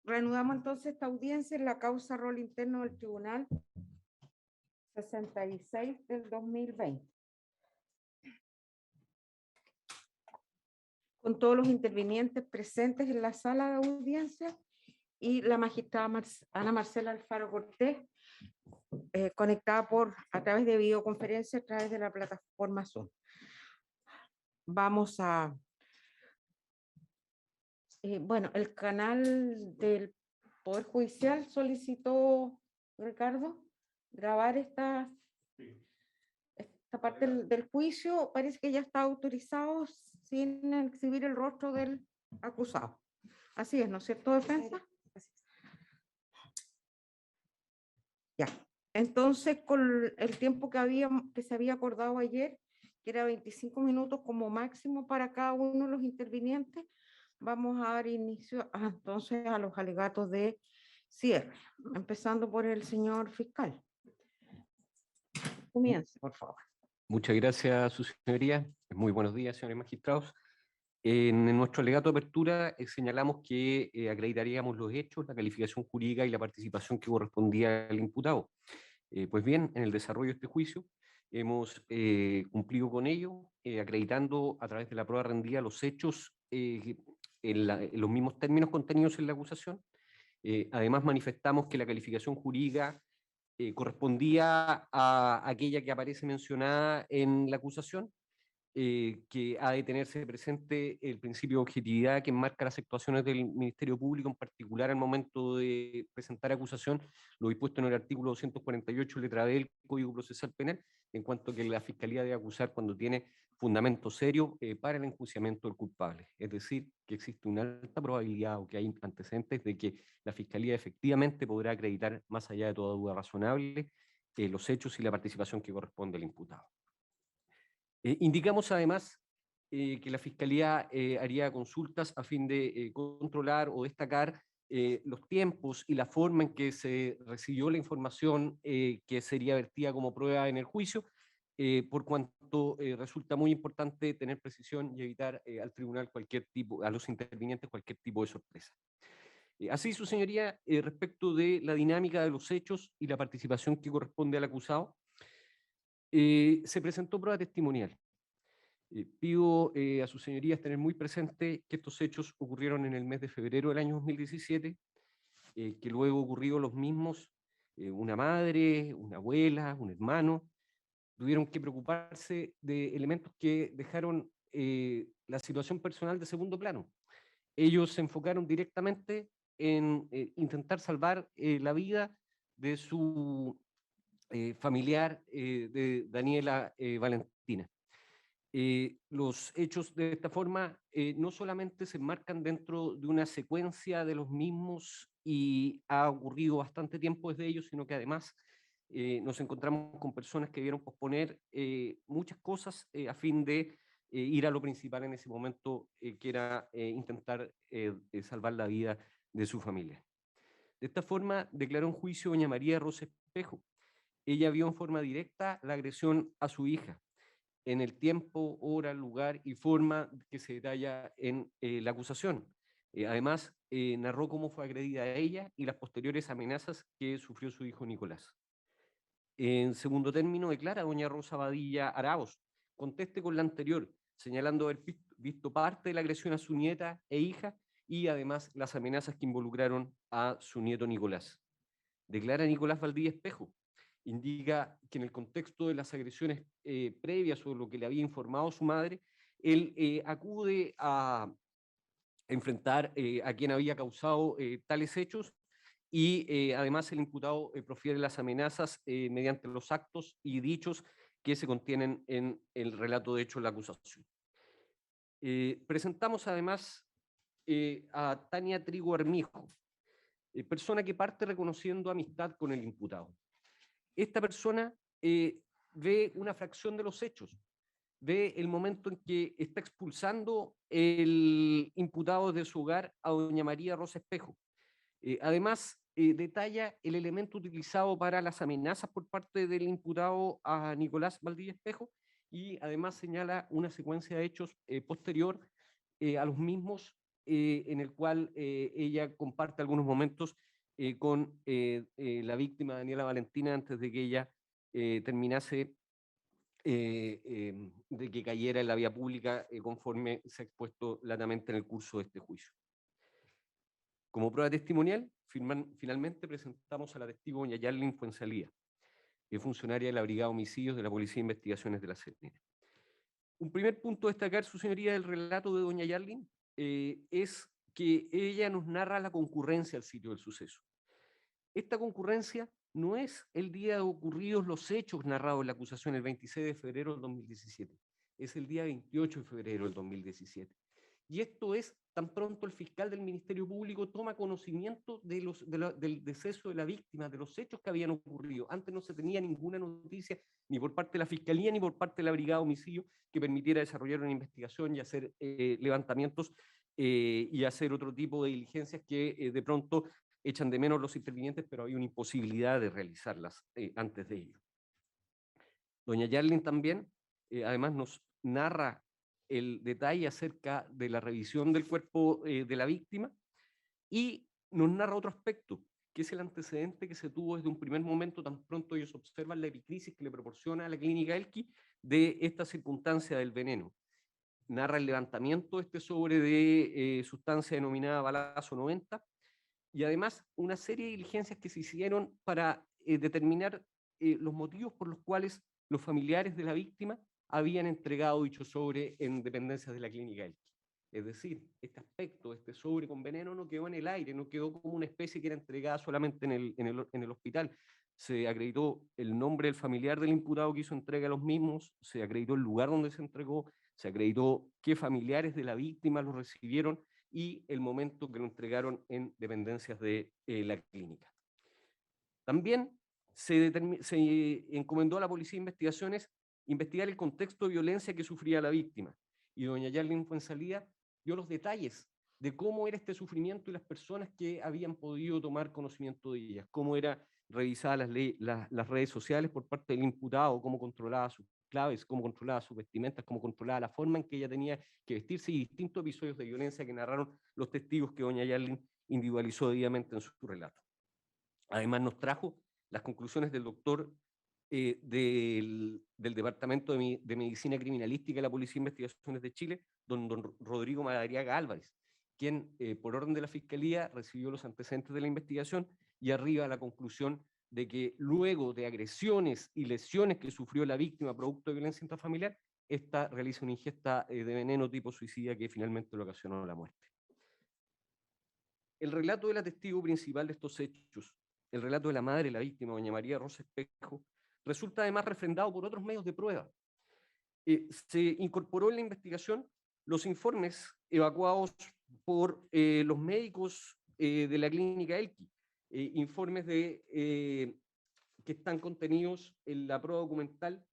Reanudamos entonces esta audiencia en la causa rol interno del Tribunal 66 del 2020. Con todos los intervinientes presentes en la sala de audiencia y la magistrada Ana Marcela Alfaro Cortés, conectada a través de videoconferencia a través de la plataforma Zoom. Vamos a... bueno, el canal del Poder Judicial solicitó, Ricardo, grabar esta parte del juicio. Parece que ya está autorizado sin exhibir el rostro del acusado. Así es, ¿no es cierto, defensa? Ya. Entonces, con el tiempo que se había acordado ayer, que era 25 minutos como máximo para cada uno de los intervinientes, vamos a dar inicio entonces a los alegatos de cierre, empezando por el señor fiscal. Comience, por favor. Muchas gracias, su señoría. Muy buenos días, señores magistrados. En nuestro alegato de apertura señalamos que acreditaríamos los hechos, la calificación jurídica y la participación que correspondía al imputado. Pues bien, en el desarrollo de este juicio hemos cumplido con ello, acreditando a través de la prueba rendida los hechos en los mismos términos contenidos en la acusación. Además, manifestamos que la calificación jurídica correspondía a aquella que aparece mencionada en la acusación, que ha de tenerse presente el principio de objetividad que enmarca las actuaciones del Ministerio Público, en particular al momento de presentar acusación, lo dispuesto en el artículo 248, letra B del Código Procesal Penal, en cuanto a que la Fiscalía debe acusar cuando tiene fundamento serio para el enjuiciamiento del culpable. Es decir, que existe una alta probabilidad o que hay antecedentes de que la Fiscalía efectivamente podrá acreditar, más allá de toda duda razonable, los hechos y la participación que corresponde al imputado. Indicamos además que la Fiscalía haría consultas a fin de controlar o destacar los tiempos y la forma en que se recibió la información que sería vertida como prueba en el juicio, por cuanto resulta muy importante tener precisión y evitar al tribunal a los intervinientes cualquier tipo de sorpresa. Así, su señoría, respecto de la dinámica de los hechos y la participación que corresponde al acusado, se presentó prueba testimonial. Pido a sus señorías tener muy presente que estos hechos ocurrieron en el mes de febrero del año 2017, que luego ocurrido los mismos, una madre, una abuela, un hermano, tuvieron que preocuparse de elementos que dejaron la situación personal de segundo plano. Ellos se enfocaron directamente en intentar salvar la vida de su familiar, de Daniela Valentina. Los hechos de esta forma no solamente se enmarcan dentro de una secuencia de los mismos y ha ocurrido bastante tiempo desde ellos, sino que además nos encontramos con personas que debieron posponer muchas cosas a fin de ir a lo principal en ese momento, que era intentar salvar la vida de su familia. De esta forma declaró en juicio doña María Rosa Espejo. Ella vio en forma directa la agresión a su hija, en el tiempo, hora, lugar y forma que se detalla en la acusación. Además, narró cómo fue agredida a ella y las posteriores amenazas que sufrió su hijo Nicolás. En segundo término, declara doña Rosa Badilla Araos, conteste con la anterior, señalando haber visto parte de la agresión a su nieta e hija y además las amenazas que involucraron a su nieto Nicolás. Declara Nicolás Valdivia Espejo, indica que en el contexto de las agresiones previas o lo que le había informado su madre, él acude a enfrentar a quien había causado tales hechos y además el imputado profiere las amenazas mediante los actos y dichos que se contienen en el relato de hecho de la acusación. Presentamos además a Tania Trigo Armijo, persona que parte reconociendo amistad con el imputado. Esta persona ve una fracción de los hechos, ve el momento en que está expulsando el imputado de su hogar a doña María Rosa Espejo. Además, detalla el elemento utilizado para las amenazas por parte del imputado a Nicolás Valdivia Espejo y además señala una secuencia de hechos posterior a los mismos en el cual ella comparte algunos momentos con la víctima Daniela Valentina antes de que ella terminase de que cayera en la vía pública conforme se ha expuesto latamente en el curso de este juicio. Como prueba testimonial, finalmente presentamos a la testigo doña Yarlin Fuenzalía, funcionaria de la Brigada de Homicidios de la Policía de Investigaciones de la CNR. Un primer punto a destacar, su señoría, del relato de doña Yarlin es que ella nos narra la concurrencia al sitio del suceso. Esta concurrencia no es el día de ocurridos los hechos narrados en la acusación el 26 de febrero del 2017, es el día 28 de febrero del 2017. Y esto es tan pronto el fiscal del Ministerio Público toma conocimiento del deceso de la víctima, de los hechos que habían ocurrido. Antes no se tenía ninguna noticia, ni por parte de la Fiscalía, ni por parte de la Brigada de Homicidio, que permitiera desarrollar una investigación y hacer levantamientos y hacer otro tipo de diligencias que de pronto echan de menos los intervinientes, pero hay una imposibilidad de realizarlas antes de ello. Doña Yarlin también, además, nos narra el detalle acerca de la revisión del cuerpo de la víctima y nos narra otro aspecto, que es el antecedente que se tuvo desde un primer momento, tan pronto ellos observan la epicrisis que le proporciona a la clínica Elqui de esta circunstancia del veneno. Narra el levantamiento de este sobre de sustancia denominada balazo 90 y además una serie de diligencias que se hicieron para determinar los motivos por los cuales los familiares de la víctima habían entregado dicho sobre en dependencias de la clínica Elqui. Es decir, este aspecto, este sobre con veneno no quedó en el aire, no quedó como una especie que era entregada solamente en el hospital. Se acreditó el nombre del familiar del imputado que hizo entrega a los mismos, se acreditó el lugar donde se entregó, se acreditó qué familiares de la víctima lo recibieron y el momento que lo entregaron en dependencias de la clínica. También se encomendó a la Policía de Investigaciones investigar el contexto de violencia que sufría la víctima. Y doña Yarlin Fuenzalía dio los detalles de cómo era este sufrimiento y las personas que habían podido tomar conocimiento de ellas, cómo era revisar las redes sociales por parte del imputado, cómo controlaba sus claves, cómo controlaba sus vestimentas, cómo controlaba la forma en que ella tenía que vestirse y distintos episodios de violencia que narraron los testigos que doña Yarlin individualizó debidamente en su relato. Además nos trajo las conclusiones del doctor del Departamento de Medicina Criminalística de la Policía de Investigaciones de Chile, don Rodrigo Madariaga Álvarez, quien por orden de la Fiscalía recibió los antecedentes de la investigación y arriba a la conclusión de que luego de agresiones y lesiones que sufrió la víctima producto de violencia intrafamiliar, esta realiza una ingesta de veneno tipo suicida que finalmente le ocasionó la muerte. El relato de la testigo principal de estos hechos, el relato de la madre de la víctima, doña María Rosa Espejo, resulta además refrendado por otros medios de prueba. Se incorporó en la investigación los informes evacuados por los médicos de la clínica Elqui, informes que están contenidos en la prueba documental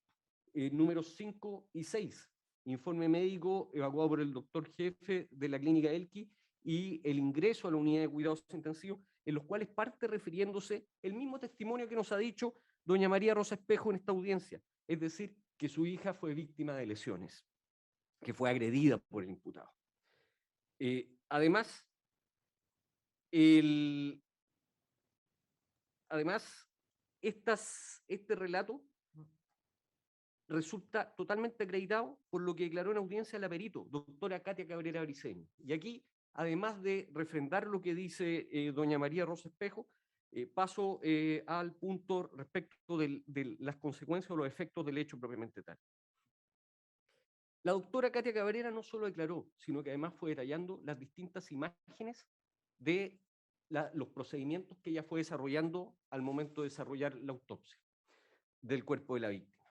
números 5 y 6, informe médico evacuado por el doctor jefe de la clínica Elqui y el ingreso a la unidad de cuidados intensivos, en los cuales parte refiriéndose el mismo testimonio que nos ha dicho doña María Rosa Espejo en esta audiencia, es decir, que su hija fue víctima de lesiones, que fue agredida por el imputado. Además, este relato resulta totalmente acreditado por lo que declaró en audiencia la perito, doctora Katia Cabrera Briceño. Y aquí, además de refrendar lo que dice doña María Rosa Espejo, paso al punto respecto de las consecuencias o los efectos del hecho propiamente tal. La doctora Katia Cabrera no solo declaró, sino que además fue detallando las distintas imágenes de los procedimientos que ella fue desarrollando al momento de desarrollar la autopsia del cuerpo de la víctima.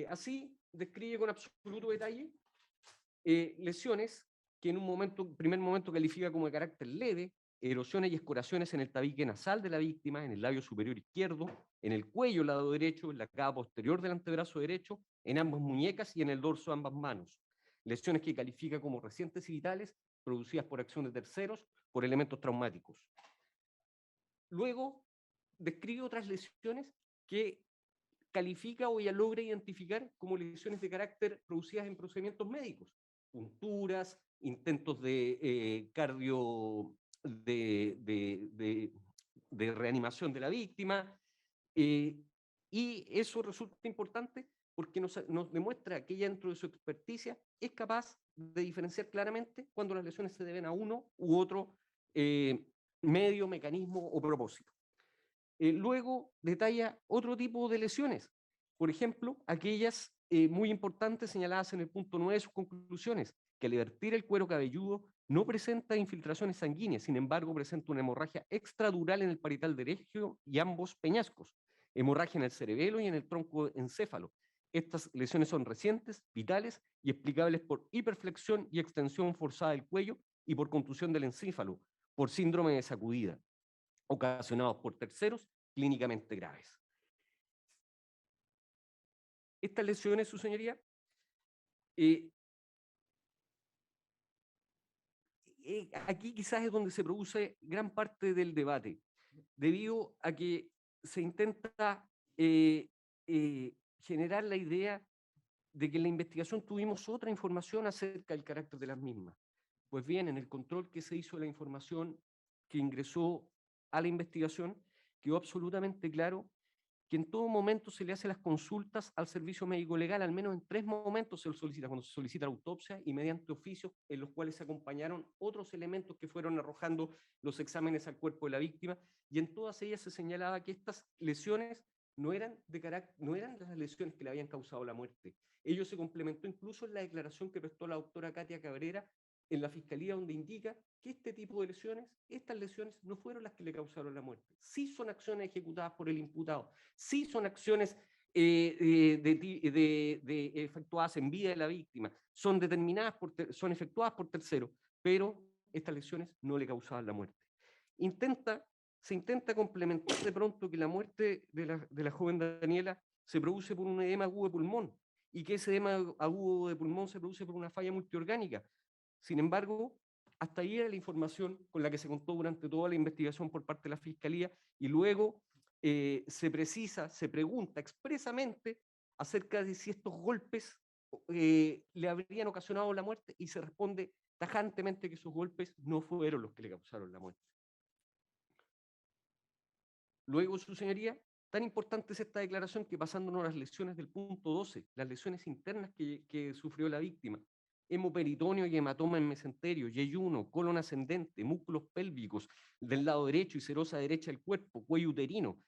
Así describe con absoluto detalle lesiones que en un primer momento califica como de carácter leve, erosiones y escoraciones en el tabique nasal de la víctima, en el labio superior izquierdo, en el cuello lado derecho, en la cava posterior del antebrazo derecho, en ambas muñecas y en el dorso de ambas manos. Lesiones que califica como recientes y vitales, producidas por acción de terceros, por elementos traumáticos. Luego describe otras lesiones que califica o ya logra identificar como lesiones de carácter producidas en procedimientos médicos, punturas, intentos de de reanimación de la víctima, y eso resulta importante porque nos demuestra que ella, dentro de su experticia, es capaz de diferenciar claramente cuando las lesiones se deben a uno u otro medio, mecanismo o propósito. Luego detalla otro tipo de lesiones, por ejemplo, aquellas muy importantes señaladas en el punto 9 de sus conclusiones, que al vertir el cuero cabelludo no presenta infiltraciones sanguíneas, sin embargo presenta una hemorragia extradural en el parietal derecho y ambos peñascos, hemorragia en el cerebelo y en el tronco encéfalo. Estas lesiones son recientes, vitales y explicables por hiperflexión y extensión forzada del cuello y por contusión del encéfalo, por síndrome de sacudida, ocasionados por terceros clínicamente graves. Estas lesiones, su señoría, aquí quizás es donde se produce gran parte del debate, debido a que se intenta generar la idea de que en la investigación tuvimos otra información acerca del carácter de las mismas. Pues bien, en el control que se hizo de la información que ingresó a la investigación, quedó absolutamente claro que en todo momento se le hace las consultas al servicio médico legal, al menos en 3 momentos se lo solicita, cuando se solicita la autopsia y mediante oficios en los cuales se acompañaron otros elementos que fueron arrojando los exámenes al cuerpo de la víctima, y en todas ellas se señalaba que estas lesiones no eran las lesiones que le habían causado la muerte. Ello se complementó incluso en la declaración que prestó la doctora Katia Cabrera en la fiscalía, donde indica que este tipo de lesiones, estas lesiones, no fueron las que le causaron la muerte. Sí son acciones ejecutadas por el imputado, sí son acciones efectuadas en vida de la víctima, son son efectuadas por terceros, pero estas lesiones no le causaban la muerte. Se intenta complementar de pronto que la muerte de la joven Daniela se produce por un edema agudo de pulmón, y que ese edema agudo de pulmón se produce por una falla multiorgánica. Sin embargo, hasta ahí era la información con la que se contó durante toda la investigación por parte de la Fiscalía, y luego se pregunta expresamente acerca de si estos golpes le habrían ocasionado la muerte, y se responde tajantemente que esos golpes no fueron los que le causaron la muerte. Luego, su señoría, tan importante es esta declaración que, pasándonos a las lesiones del punto 12, las lesiones internas que sufrió la víctima, hemoperitoneo y hematoma en mesenterio, yeyuno, colon ascendente, músculos pélvicos del lado derecho y serosa derecha del cuerpo, cuello uterino,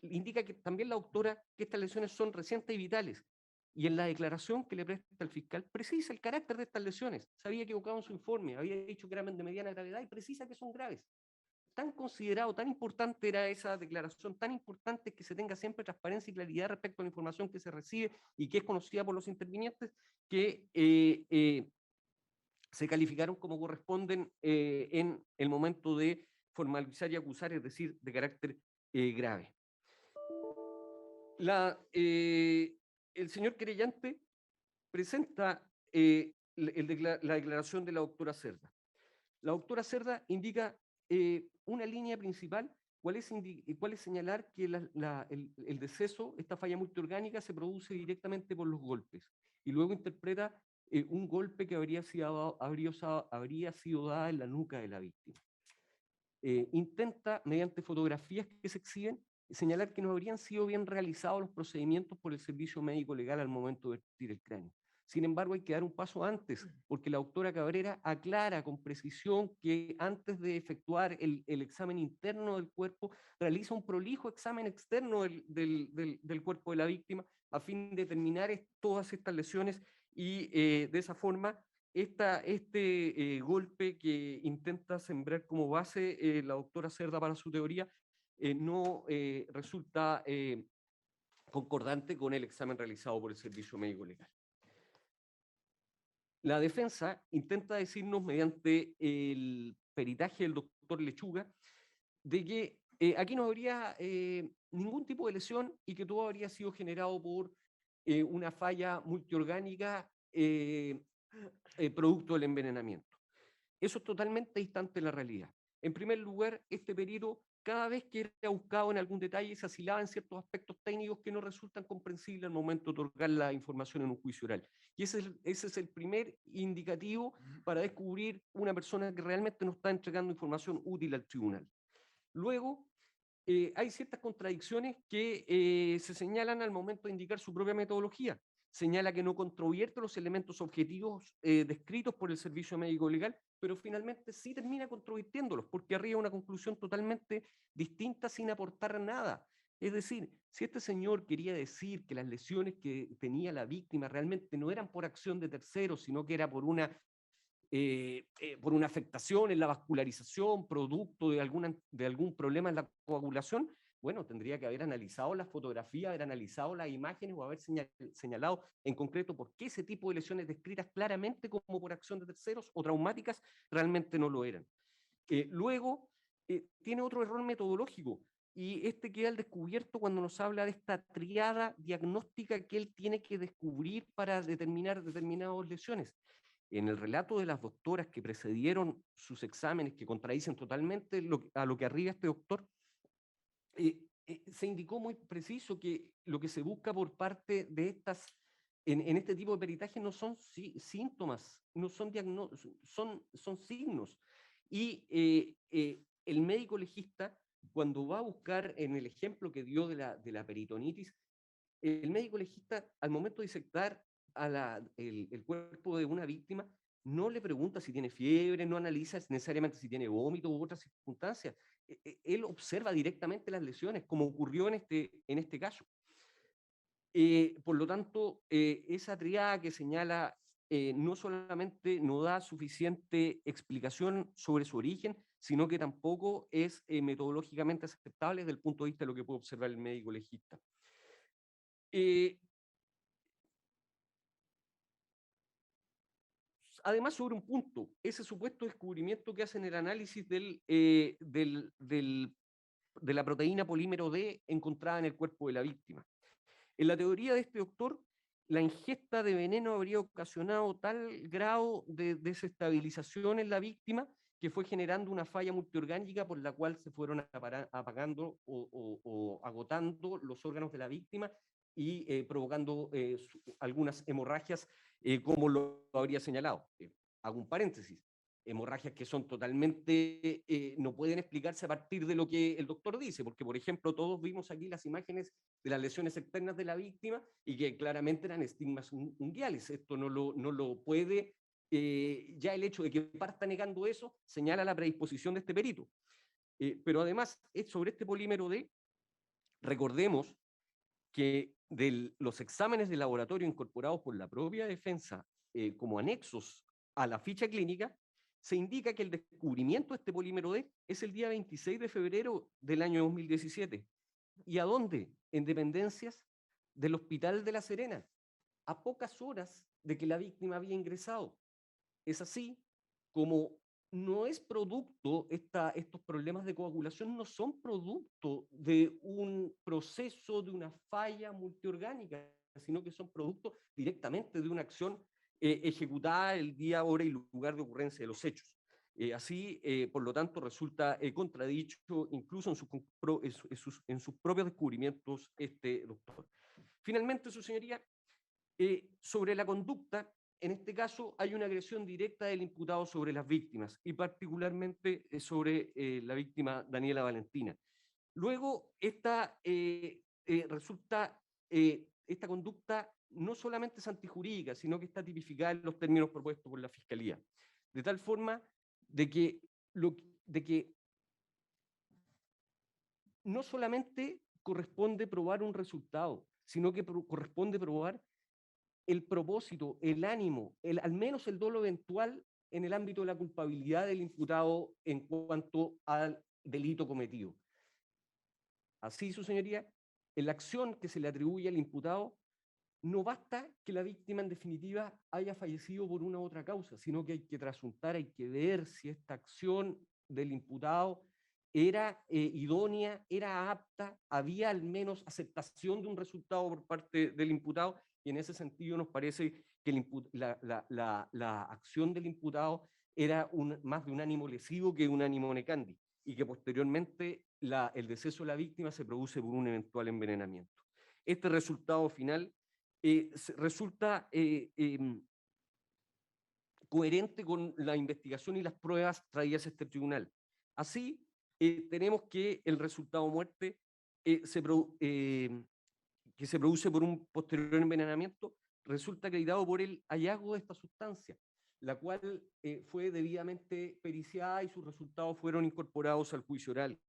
indica que también la doctora que estas lesiones son recientes y vitales. Y en la declaración que le presta el fiscal, precisa el carácter de estas lesiones. Se había equivocado en su informe, había dicho que eran de mediana gravedad y precisa que son graves. Tan considerado, tan importante era esa declaración, tan importante que se tenga siempre transparencia y claridad respecto a la información que se recibe y que es conocida por los intervinientes, que se calificaron como corresponden en el momento de formalizar y acusar, es decir, de carácter grave. El señor querellante presenta la declaración de la doctora Cerda. La doctora Cerda indica una línea principal, cuál es señalar que el deceso, esta falla multiorgánica, se produce directamente por los golpes, y luego interpreta un golpe que habría sido dado en la nuca de la víctima. Intenta, mediante fotografías que se exhiben, señalar que no habrían sido bien realizados los procedimientos por el servicio médico legal al momento de vertir el cráneo. Sin embargo, hay que dar un paso antes, porque la doctora Cabrera aclara con precisión que antes de efectuar el examen interno del cuerpo, realiza un prolijo examen externo del cuerpo de la víctima, a fin de determinar todas estas lesiones, y de esa forma este golpe que intenta sembrar como base la doctora Cerda para su teoría no resulta concordante con el examen realizado por el Servicio Médico Legal. La defensa intenta decirnos, mediante el peritaje del doctor Lechuga, de que aquí no habría ningún tipo de lesión y que todo habría sido generado por una falla multiorgánica producto del envenenamiento. Eso es totalmente distante de la realidad. En primer lugar, este perito cada vez que era buscado en algún detalle se asilaba en ciertos aspectos técnicos que no resultan comprensibles al momento de otorgar la información en un juicio oral. Y ese es el primer indicativo para descubrir una persona que realmente no está entregando información útil al tribunal. Luego, hay ciertas contradicciones que se señalan al momento de indicar su propia metodología. Señala que no controvierte los elementos objetivos descritos por el servicio médico legal, pero finalmente sí termina controvirtiéndolos, porque arriba una conclusión totalmente distinta sin aportar nada. Es decir, si este señor quería decir que las lesiones que tenía la víctima realmente no eran por acción de terceros, sino que era por una afectación en la vascularización, producto de algún problema en la coagulación, bueno, tendría que haber analizado las fotografías, haber analizado las imágenes o haber señalado en concreto por qué ese tipo de lesiones descritas claramente como por acción de terceros o traumáticas realmente no lo eran. Luego, tiene otro error metodológico, y este queda al descubierto cuando nos habla de esta triada diagnóstica que él tiene que descubrir para determinar determinadas lesiones. En el relato de las doctoras que precedieron sus exámenes, que contradicen totalmente a lo que arriba este doctor, se indicó muy preciso que lo que se busca por parte de estas, en este tipo de peritaje, no son síntomas, no son diagnósticos, son signos. Y el médico legista, cuando va a buscar en el ejemplo que dio de la peritonitis, el médico legista, al momento de disectar el cuerpo de una víctima, no le pregunta si tiene fiebre, no analiza necesariamente si tiene vómito u otras circunstancias. Él observa directamente las lesiones, como ocurrió en este caso. Por lo tanto, esa triada que señala no solamente no da suficiente explicación sobre su origen, sino que tampoco es metodológicamente aceptable desde el punto de vista de lo que puede observar el médico legista. Además, sobre un punto, ese supuesto descubrimiento que hacen el análisis de la proteína polímero D encontrada en el cuerpo de la víctima. En la teoría de este doctor, la ingesta de veneno habría ocasionado tal grado de desestabilización en la víctima que fue generando una falla multiorgánica por la cual se fueron apagando o agotando los órganos de la víctima y provocando algunas hemorragias, como lo habría señalado. Hago un paréntesis. Hemorragias que son totalmente, no pueden explicarse a partir de lo que el doctor dice, porque, por ejemplo, todos vimos aquí las imágenes de las lesiones externas de la víctima y que claramente eran estigmas unguiales. Esto no lo puede, ya el hecho de que parta negando eso señala la predisposición de este perito. Pero además, sobre este polímero D, recordemos que de los exámenes de laboratorio incorporados por la propia defensa como anexos a la ficha clínica, se indica que el descubrimiento de este polímero D es el día 26 de febrero del año 2017. ¿Y a dónde? En dependencias del Hospital de La Serena, a pocas horas de que la víctima había ingresado. Es así como no es producto, estos problemas de coagulación no son producto de un proceso, de una falla multiorgánica, sino que son producto directamente de una acción ejecutada el día, hora y lugar de ocurrencia de los hechos. Así, por lo tanto, resulta contradicho incluso en sus propios descubrimientos este doctor. Finalmente, su señoría, sobre la conducta, en este caso hay una agresión directa del imputado sobre las víctimas y particularmente sobre la víctima Daniela Valentina. Luego, esta conducta no solamente es antijurídica, sino que está tipificada en los términos propuestos por la Fiscalía, de tal forma de que no solamente corresponde probar un resultado, sino que corresponde probar el propósito, el ánimo, al menos el dolo eventual en el ámbito de la culpabilidad del imputado en cuanto al delito cometido. Así, su señoría, en la acción que se le atribuye al imputado, no basta que la víctima en definitiva haya fallecido por una u otra causa, sino que hay que trasuntar, hay que ver si esta acción del imputado era idónea, era apta, había al menos aceptación de un resultado por parte del imputado, y en ese sentido nos parece que la acción del imputado era más de un ánimo lesivo que un ánimo necandi, y que posteriormente el deceso de la víctima se produce por un eventual envenenamiento. Este resultado final resulta coherente con la investigación y las pruebas traídas a este tribunal. Así, tenemos que el resultado muerte que se produce por un posterior envenenamiento resulta acreditado por el hallazgo de esta sustancia, la cual fue debidamente periciada y sus resultados fueron incorporados al juicio oral.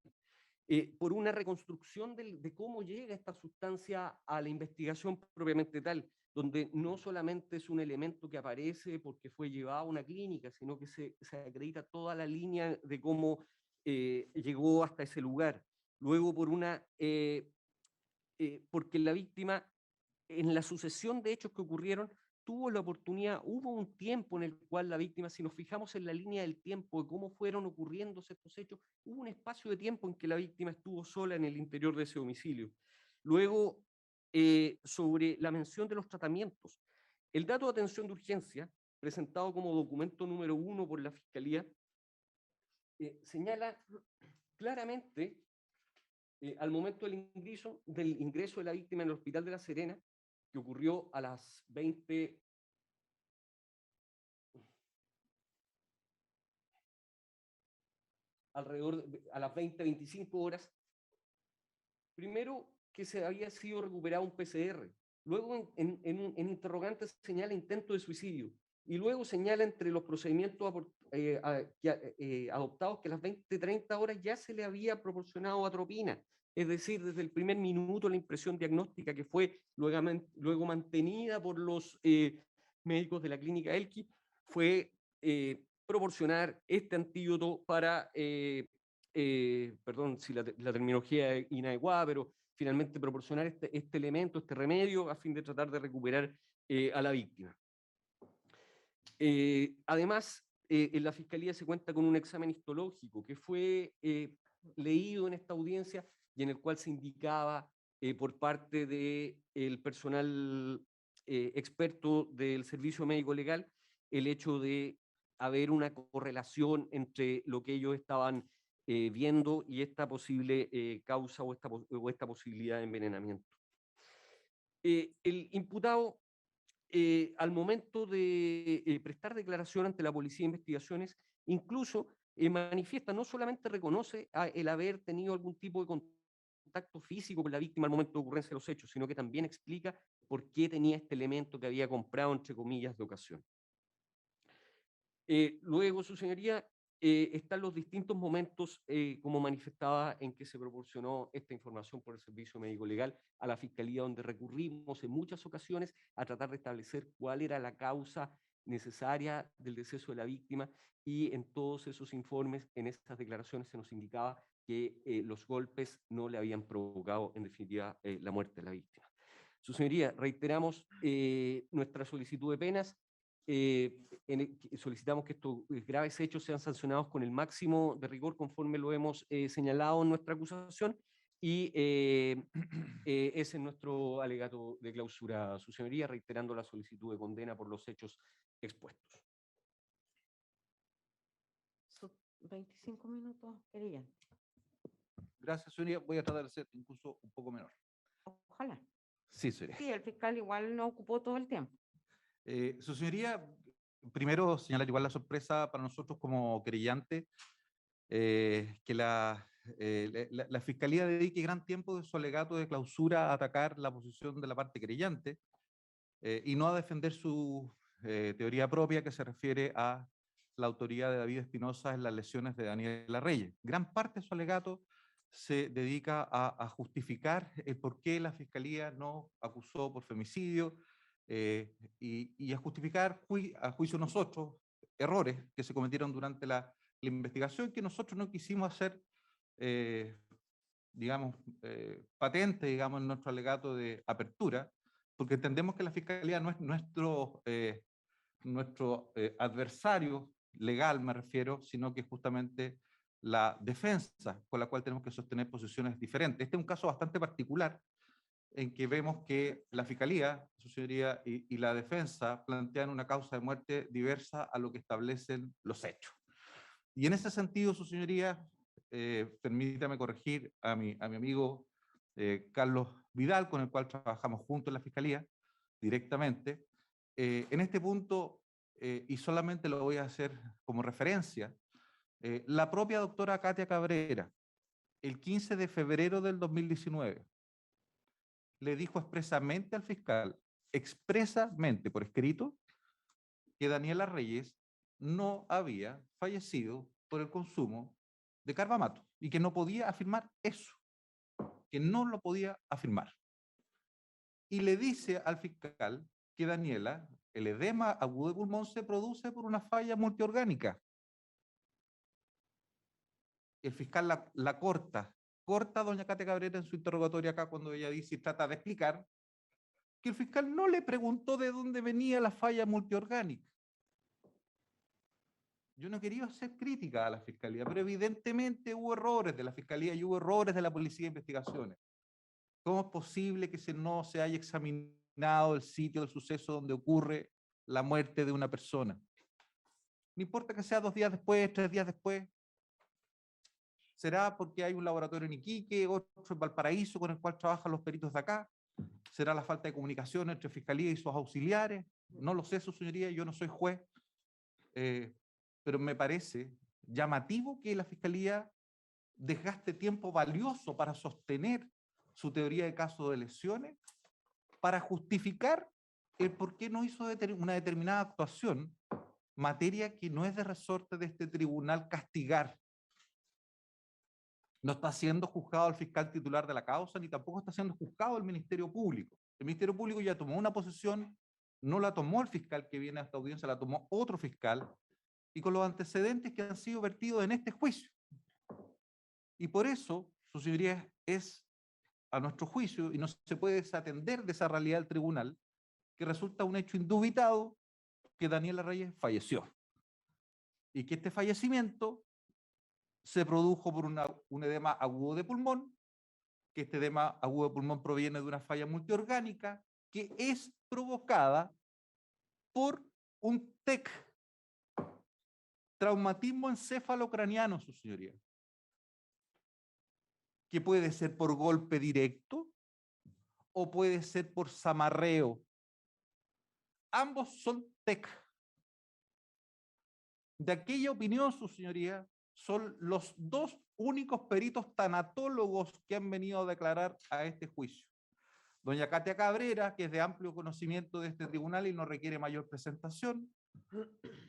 Por una reconstrucción de cómo llega esta sustancia a la investigación propiamente tal, donde no solamente es un elemento que aparece porque fue llevado a una clínica, sino que se acredita toda la línea de cómo llegó hasta ese lugar. Luego, porque la víctima, en la sucesión de hechos que ocurrieron, tuvo la oportunidad, hubo un tiempo en el cual la víctima, si nos fijamos en la línea del tiempo de cómo fueron ocurriéndose estos hechos, hubo un espacio de tiempo en que la víctima estuvo sola en el interior de ese domicilio. Luego, sobre la mención de los tratamientos, el dato de atención de urgencia, presentado como documento número 1 por la Fiscalía, señala claramente al momento del ingreso de la víctima en el Hospital de La Serena, que ocurrió a las 20, a las 20:25 horas, primero que se había sido recuperado un PCR, luego en interrogantes señala intento de suicidio, y luego señala entre los procedimientos adoptados que a las 20:30 horas ya se le había proporcionado atropina, es decir, desde el primer minuto la impresión diagnóstica que fue luego mantenida por los médicos de la clínica Elqui fue proporcionar este antídoto para, perdón si la terminología es inadecuada, pero finalmente proporcionar este elemento, este remedio, a fin de tratar de recuperar a la víctima. Además, en la Fiscalía se cuenta con un examen histológico que fue leído en esta audiencia y en el cual se indicaba por parte del personal experto del Servicio Médico Legal el hecho de haber una correlación entre lo que ellos estaban viendo y esta posible causa o esta posibilidad de envenenamiento. El imputado, al momento de prestar declaración ante la Policía de Investigaciones, incluso manifiesta, no solamente reconoce el haber tenido algún tipo de contacto físico con la víctima al momento de ocurrencia de los hechos, sino que también explica por qué tenía este elemento que había comprado, entre comillas, de ocasión. Luego, su señoría, están los distintos momentos, como manifestaba, en que se proporcionó esta información por el Servicio Médico Legal a la Fiscalía, donde recurrimos en muchas ocasiones a tratar de establecer cuál era la causa necesaria del deceso de la víctima, y en todos esos informes, en estas declaraciones, se nos indicaba que los golpes no le habían provocado, en definitiva, la muerte de la víctima. Su señoría, reiteramos nuestra solicitud de penas. Solicitamos que estos graves hechos sean sancionados con el máximo de rigor conforme lo hemos señalado en nuestra acusación, y ese es nuestro alegato de clausura, su señoría, reiterando la solicitud de condena por los hechos expuestos. 25 minutos, querían. Gracias, señoría. Voy a tratar de ser incluso un poco menor. Ojalá. Sí, señoría. Sí, el fiscal igual no ocupó todo el tiempo. Su señoría, primero señalar igual la sorpresa para nosotros como querellante, que la Fiscalía dedique gran tiempo de su alegato de clausura a atacar la posición de la parte querellante y no a defender su teoría propia, que se refiere a la autoría de David Espinosa en las lesiones de Daniela Reyes. Gran parte de su alegato se dedica a justificar el por qué la Fiscalía no acusó por femicidio, y a justificar a juicio de nosotros errores que se cometieron durante la investigación, que nosotros no quisimos hacer, digamos, patente, digamos, en nuestro alegato de apertura, porque entendemos que la Fiscalía no es nuestro adversario legal, me refiero, sino que justamente la defensa con la cual tenemos que sostener posiciones diferentes. Este es un caso bastante particular, en que vemos que la Fiscalía, su señoría, y la defensa plantean una causa de muerte diversa a lo que establecen los hechos. Y en ese sentido, su señoría, permítame corregir a mi amigo Carlos Vidal, con el cual trabajamos juntos en la Fiscalía, directamente. En este punto, y solamente lo voy a hacer como referencia, la propia doctora Katia Cabrera, el 15 de febrero del 2019, le dijo expresamente al fiscal, expresamente por escrito, que Daniela Reyes no había fallecido por el consumo de carbamato y que no podía afirmar eso, que no lo podía afirmar. Y le dice al fiscal que Daniela, el edema agudo de pulmón se produce por una falla multiorgánica. El fiscal la corta a doña Katia Cabrera en su interrogatorio acá cuando ella dice y trata de explicar que el fiscal no le preguntó de dónde venía la falla multiorgánica. Yo no quería hacer crítica a la fiscalía, pero evidentemente hubo errores de la fiscalía y hubo errores de la policía de investigaciones. ¿Cómo es posible que no se haya examinado el sitio del suceso donde ocurre la muerte de una persona? No importa que sea 2 días después, 3 días después. ¿Será porque hay un laboratorio en Iquique, otro en Valparaíso con el cual trabajan los peritos de acá? ¿Será la falta de comunicación entre Fiscalía y sus auxiliares? No lo sé, su señoría, yo no soy juez. Pero me parece llamativo que la Fiscalía desgaste tiempo valioso para sostener su teoría de caso de lesiones, para justificar el por qué no hizo una determinada actuación, materia que no es de resorte de este tribunal castigar. No está siendo juzgado el fiscal titular de la causa, ni tampoco está siendo juzgado el Ministerio Público. El Ministerio Público ya tomó una posición, no la tomó el fiscal que viene a esta audiencia, la tomó otro fiscal, y con los antecedentes que han sido vertidos en este juicio. Y por eso, su señoría, es a nuestro juicio, y no se puede desatender de esa realidad del tribunal, que resulta un hecho indubitado que Daniela Reyes falleció. Y que este fallecimiento se produjo por un edema agudo de pulmón, que este edema agudo de pulmón proviene de una falla multiorgánica que es provocada por un TEC, traumatismo encefalocraniano, su señoría, que puede ser por golpe directo o puede ser por zamarreo. Ambos son TEC. De aquella opinión, su señoría, son los 2 únicos peritos tanatólogos que han venido a declarar a este juicio. Doña Katia Cabrera, que es de amplio conocimiento de este tribunal y no requiere mayor presentación.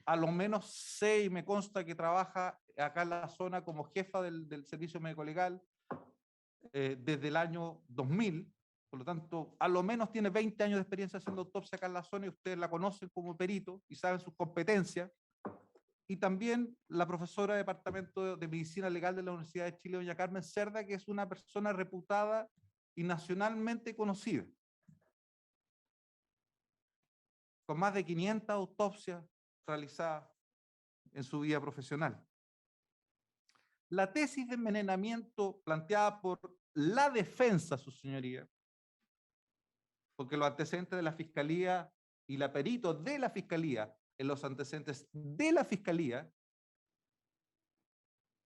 A lo menos sé y me consta que trabaja acá en la zona como jefa del Servicio Médico Legal desde el año 2000. Por lo tanto, a lo menos tiene 20 años de experiencia haciendo autopsia acá en la zona y ustedes la conocen como perito y saben sus competencias. Y también la profesora de Departamento de Medicina Legal de la Universidad de Chile, doña Carmen Cerda, que es una persona reputada y nacionalmente conocida, con más de 500 autopsias realizadas en su vida profesional. La tesis de envenenamiento planteada por la defensa, su señoría, porque los antecedentes de la Fiscalía y la perito de la Fiscalía en los antecedentes de la Fiscalía,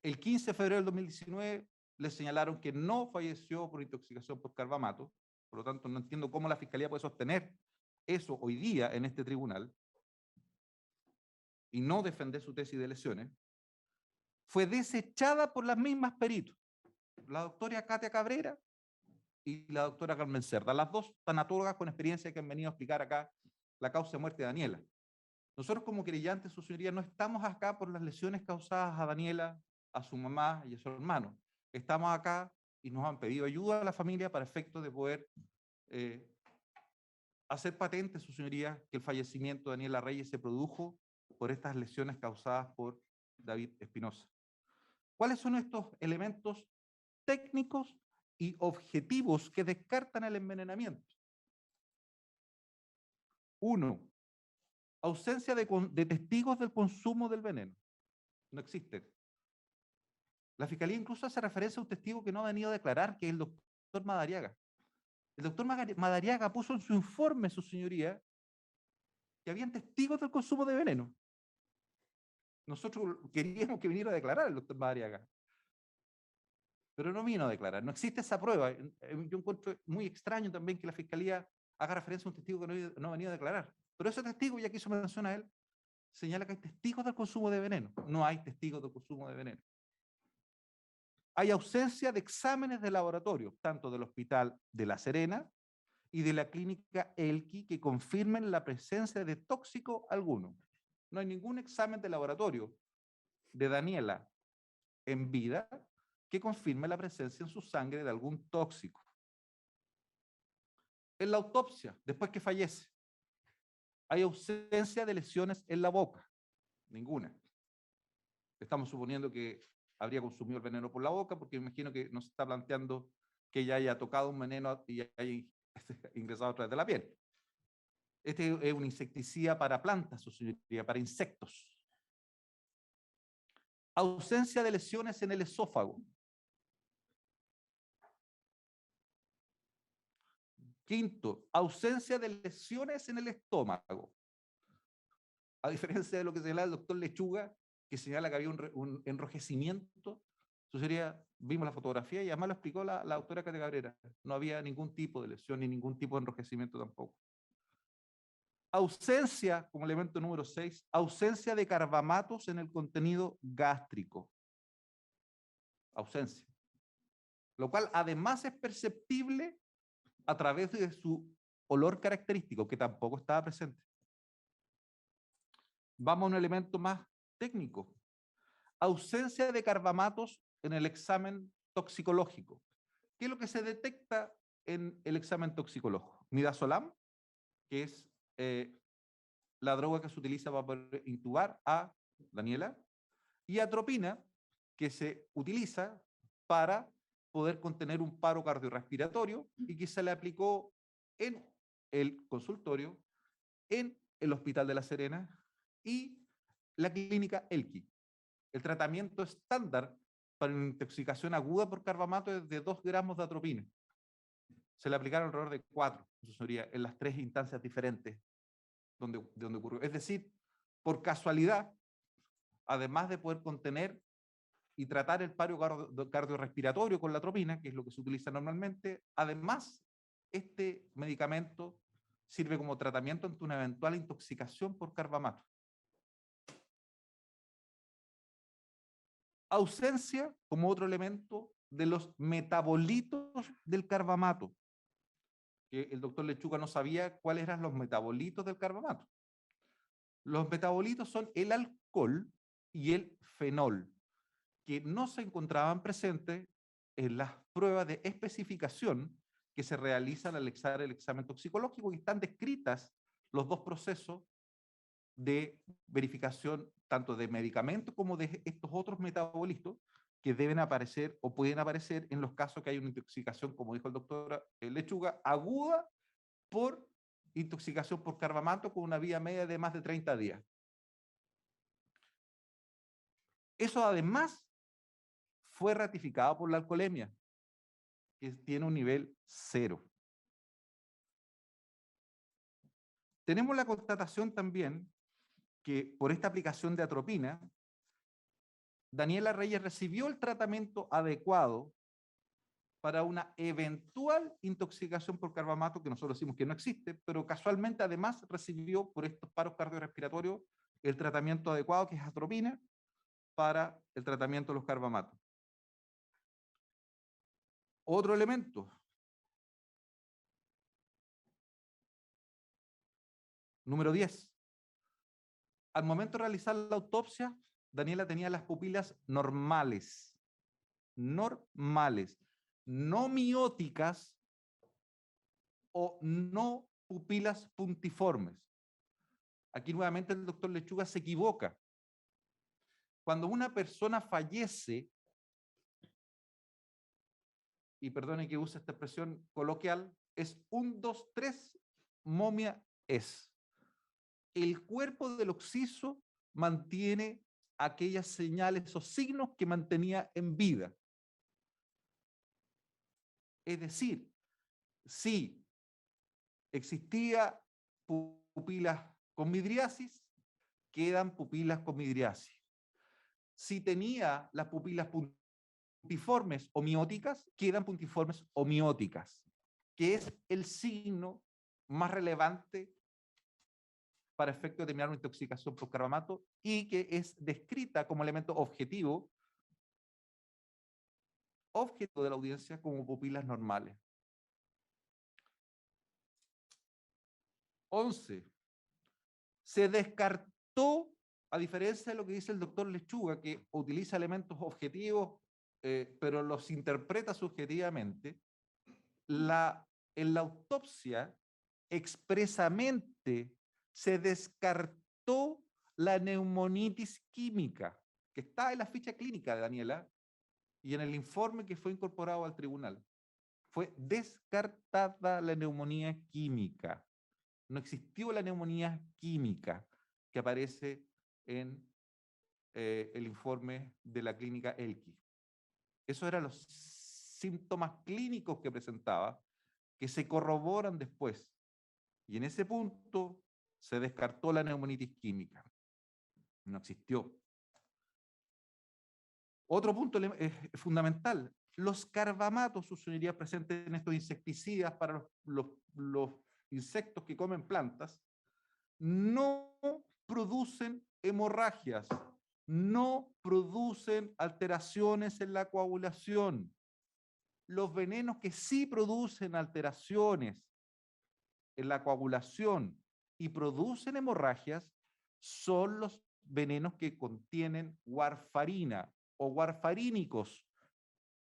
el 15 de febrero del 2019 le señalaron que no falleció por intoxicación por carbamato. Por lo tanto, no entiendo cómo la Fiscalía puede sostener eso hoy día en este tribunal y no defender su tesis de lesiones. Fue desechada por las mismas peritos, la doctora Katia Cabrera y la doctora Carmen Cerda, las 2 tanatólogas con experiencia que han venido a explicar acá la causa de muerte de Daniela. Nosotros como querellantes, su señoría, no estamos acá por las lesiones causadas a Daniela, a su mamá y a su hermano. Estamos acá y nos han pedido ayuda a la familia para efectos de poder hacer patente, su señoría, que el fallecimiento de Daniela Reyes se produjo por estas lesiones causadas por David Espinosa. ¿Cuáles son estos elementos técnicos y objetivos que descartan el envenenamiento? 1. Ausencia de testigos del consumo del veneno. No existen. La Fiscalía incluso hace referencia a un testigo que no ha venido a declarar, que es el doctor Madariaga. El doctor Madariaga puso en su informe, su señoría, que habían testigos del consumo de veneno. Nosotros queríamos que viniera a declarar el doctor Madariaga. pero no vino a declarar. No existe esa prueba. Yo encuentro muy extraño también que la Fiscalía haga referencia a un testigo que no ha venido a declarar. Pero ese testigo, ya que hizo mención a él, señala que hay testigos del consumo de veneno. No hay testigos del consumo de veneno. Hay ausencia de exámenes de laboratorio, tanto del Hospital de La Serena y de la clínica Elqui, que confirmen la presencia de tóxico alguno. No hay ningún examen de laboratorio de Daniela en vida que confirme la presencia en su sangre de algún tóxico. En la autopsia, después que fallece, hay ausencia de lesiones en la boca, ninguna. Estamos suponiendo que habría consumido el veneno por la boca, porque imagino que no se está planteando que ella haya tocado un veneno y haya ingresado a través de la piel. Este es un insecticida para plantas, su señoría, para insectos. Ausencia de lesiones en el esófago. Quinto, ausencia de lesiones en el estómago. A diferencia de lo que señala el doctor Lechuga, que señala que había un enrojecimiento, eso sería, vimos la fotografía y además lo explicó la doctora Cate Cabrera. No había ningún tipo de lesión ni ningún tipo de enrojecimiento tampoco. Ausencia, como elemento número 6, ausencia de carbamatos en el contenido gástrico. Ausencia. Lo cual además es perceptible a través de su olor característico, que tampoco estaba presente. Vamos a un elemento más técnico. Ausencia de carbamatos en el examen toxicológico. ¿Qué es lo que se detecta en el examen toxicológico? Midazolam, que es la droga que se utiliza para poder intubar a Daniela, y atropina, que se utiliza para poder contener un paro cardiorrespiratorio y que se le aplicó en el consultorio, en el Hospital de La Serena y la clínica Elqui. El tratamiento estándar para una intoxicación aguda por carbamato es de 2 gramos de atropina. Se le aplicaron alrededor de 4, eso sería en las 3 instancias diferentes de donde ocurrió. Es decir, por casualidad, además de poder contener y tratar el paro cardiorrespiratorio con la atropina, que es lo que se utiliza normalmente, además, este medicamento sirve como tratamiento ante una eventual intoxicación por carbamato. Ausencia, como otro elemento, de los metabolitos del carbamato, que el doctor Lechuga no sabía cuáles eran los metabolitos del carbamato. Los metabolitos son el alcohol y el fenol, que no se encontraban presentes en las pruebas de especificación que se realizan al realizar el examen toxicológico, y están descritas los 2 procesos de verificación tanto de medicamentos como de estos otros metabolitos que deben aparecer o pueden aparecer en los casos que hay una intoxicación, como dijo el doctor Lechuga, aguda por intoxicación por carbamato con una vía media de más de 30 días. Eso además fue ratificado por la alcoholemia, que tiene un nivel 0. Tenemos la constatación también que por esta aplicación de atropina, Daniela Reyes recibió el tratamiento adecuado para una eventual intoxicación por carbamato, que nosotros decimos que no existe, pero casualmente además recibió por estos paros cardiorrespiratorios el tratamiento adecuado, que es atropina, para el tratamiento de los carbamatos. Otro elemento. Número 10. Al momento de realizar la autopsia, Daniela tenía las pupilas normales, no mióticas o no pupilas puntiformes. Aquí nuevamente el doctor Lechuga se equivoca. Cuando una persona fallece, y perdone que use esta expresión coloquial, es 1, 2, 3, momia es. El cuerpo del occiso mantiene aquellas señales o signos que mantenía en vida. Es decir, si existía pupilas con midriasis, quedan pupilas con midriasis. Si tenía las pupilas puntiformes o mióticas, quedan puntiformes o mióticas, que es el signo más relevante para efecto de determinar una intoxicación por carbamato y que es descrita como elemento objetivo de la audiencia como pupilas normales. 11. Se descartó, a diferencia de lo que dice el doctor Lechuga, que utiliza elementos objetivos, pero los interpreta subjetivamente, en la autopsia expresamente se descartó la neumonitis química, que está en la ficha clínica de Daniela y en el informe que fue incorporado al tribunal. Fue descartada la neumonía química. No existió la neumonía química que aparece en el informe de la clínica Elki. Esos eran los síntomas clínicos que presentaba, que se corroboran después. Y en ese punto se descartó la neumonitis química. No existió. Otro punto fundamental, los carbamatos, su señoría, presentes en estos insecticidas para los insectos que comen plantas, no producen hemorragias, no producen alteraciones en la coagulación. Los venenos que sí producen alteraciones en la coagulación y producen hemorragias son los venenos que contienen warfarina o warfarínicos,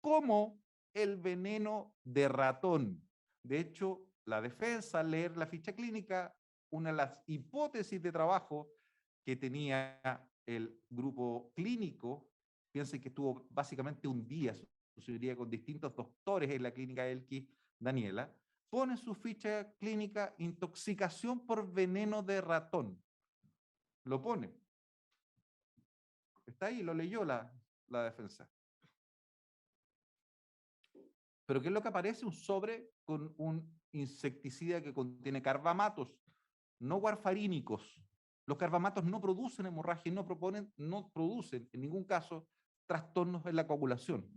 como el veneno de ratón. De hecho, la defensa, al leer la ficha clínica, una de las hipótesis de trabajo que tenía el grupo clínico, piensen que estuvo básicamente un día, sucedería con distintos doctores en la clínica Elki, Daniela, pone en su ficha clínica intoxicación por veneno de ratón. Lo pone. Está ahí, lo leyó la defensa. Pero ¿qué es lo que aparece? Un sobre con un insecticida que contiene carbamatos, no warfarínicos. Los carbamatos no producen hemorragia y no producen en ningún caso trastornos en la coagulación.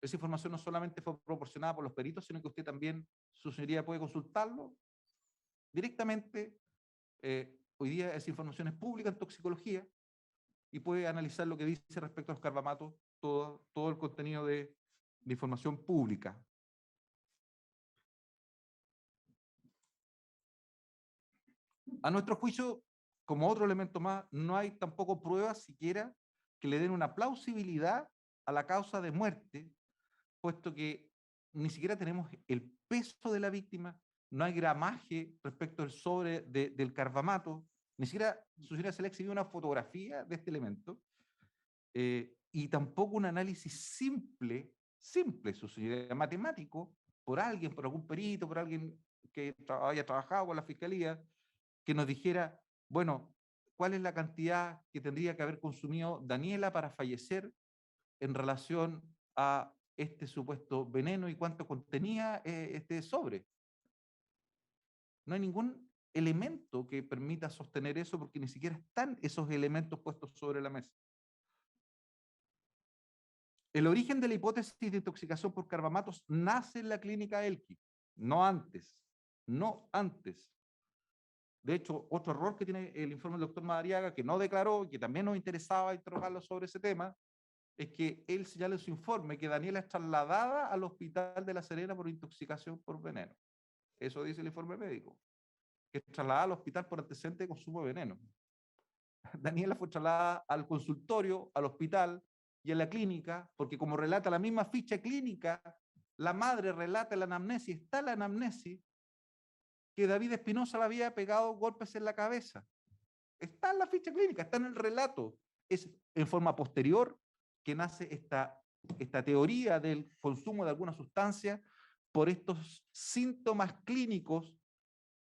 Esa información no solamente fue proporcionada por los peritos, sino que usted también, su señoría, puede consultarlo directamente. Hoy día esa información es pública en toxicología y puede analizar lo que dice respecto a los carbamatos, todo el contenido de información pública. A nuestro juicio, como otro elemento más, no hay tampoco pruebas siquiera que le den una plausibilidad a la causa de muerte, puesto que ni siquiera tenemos el peso de la víctima, no hay gramaje respecto al sobre del carbamato, ni siquiera se le exhibió una fotografía de este elemento, y tampoco un análisis simple, matemático, por algún perito, por alguien que haya trabajado con la fiscalía, que nos dijera, bueno, ¿cuál es la cantidad que tendría que haber consumido Daniela para fallecer en relación a este supuesto veneno y cuánto contenía este sobre? No hay ningún elemento que permita sostener eso porque ni siquiera están esos elementos puestos sobre la mesa. El origen de la hipótesis de intoxicación por carbamatos nace en la clínica Elki, no antes. De hecho, otro error que tiene el informe del doctor Madariaga, que no declaró, que también nos interesaba interrogarlo sobre ese tema, es que él señala en su informe que Daniela es trasladada al hospital de La Serena por intoxicación por veneno. Eso dice el informe médico, que es trasladada al hospital por antecedente de consumo de veneno. Daniela fue trasladada al consultorio, al hospital y a la clínica, porque como relata la misma ficha clínica, la madre relata la anamnesis, está la anamnesis, que David Espinosa le había pegado golpes en la cabeza. Está en la ficha clínica, está en el relato. Es en forma posterior que nace esta teoría del consumo de alguna sustancia por estos síntomas clínicos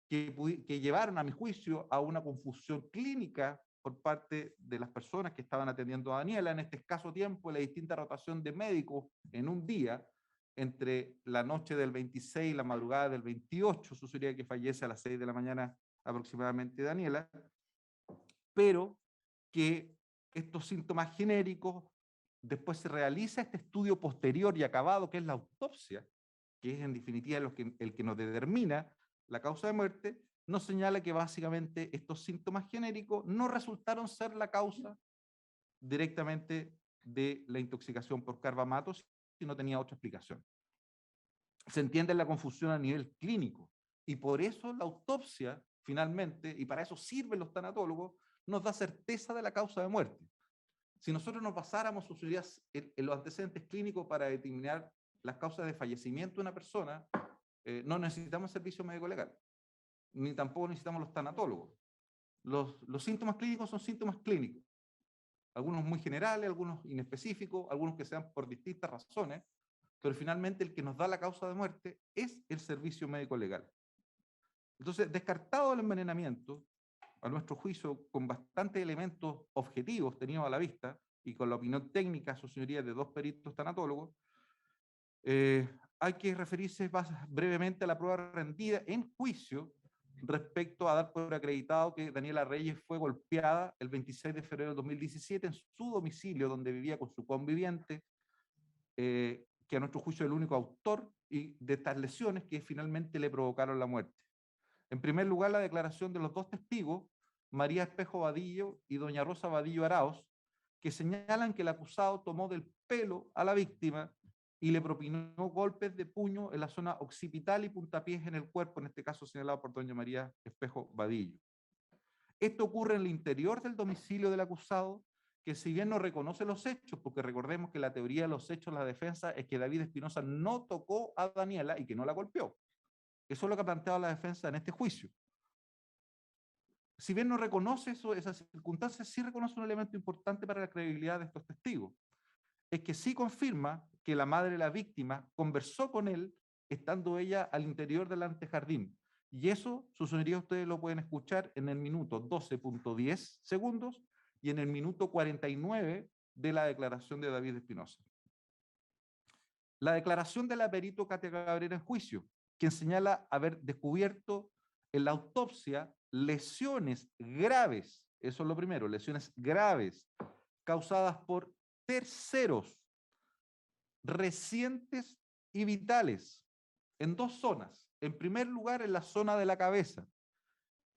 que llevaron, a mi juicio, a una confusión clínica por parte de las personas que estaban atendiendo a Daniela en este escaso tiempo, la distinta rotación de médicos en un día, entre la noche del 26 y la madrugada del 28, sucedería que fallece a las 6 de la mañana aproximadamente Daniela, pero que estos síntomas genéricos después se realiza este estudio posterior y acabado, que es la autopsia, que es en definitiva el que nos determina la causa de muerte, nos señala que básicamente estos síntomas genéricos no resultaron ser la causa directamente de la intoxicación por carbamato, sino tenía otra explicación. Se entiende la confusión a nivel clínico, y por eso la autopsia, finalmente, y para eso sirven los tanatólogos, nos da certeza de la causa de muerte. Si nosotros nos basáramos en los antecedentes clínicos para determinar las causas de fallecimiento de una persona, no necesitamos servicio médico legal, ni tampoco necesitamos los tanatólogos. Los síntomas clínicos son síntomas clínicos, algunos muy generales, algunos inespecíficos, algunos que sean por distintas razones, pero finalmente el que nos da la causa de muerte es el servicio médico legal. Entonces, descartado el envenenamiento, a nuestro juicio, con bastantes elementos objetivos tenidos a la vista, y con la opinión técnica, su señoría, de 2 peritos tanatólogos, hay que referirse brevemente a la prueba rendida en juicio respecto a dar por acreditado que Daniela Reyes fue golpeada el 26 de febrero de 2017 en su domicilio, donde vivía con su conviviente, que a nuestro juicio es el único autor de estas lesiones que finalmente le provocaron la muerte. En primer lugar, la declaración de los 2 testigos, María Espejo Vadillo y doña Rosa Vadillo Arauz, que señalan que el acusado tomó del pelo a la víctima y le propinó golpes de puño en la zona occipital y puntapiés en el cuerpo, en este caso señalado por doña María Espejo Vadillo. Esto ocurre en el interior del domicilio del acusado, que si bien no reconoce los hechos, porque recordemos que la teoría de los hechos de la defensa es que David Espinosa no tocó a Daniela y que no la golpeó. Eso es lo que ha planteado la defensa en este juicio. Si bien no reconoce esas circunstancias, sí reconoce un elemento importante para la credibilidad de estos testigos. Es que sí confirma que la madre de la víctima conversó con él estando ella al interior del antejardín. Y eso, su señoría, ustedes lo pueden escuchar en el minuto 12.10 segundos y en el minuto 49 de la declaración de David Espinosa. La declaración de la perito Katia Cabrera en juicio, quien señala haber descubierto en la autopsia lesiones graves, eso es lo primero, lesiones graves causadas por terceros, recientes y vitales, en 2 zonas. En primer lugar, en la zona de la cabeza.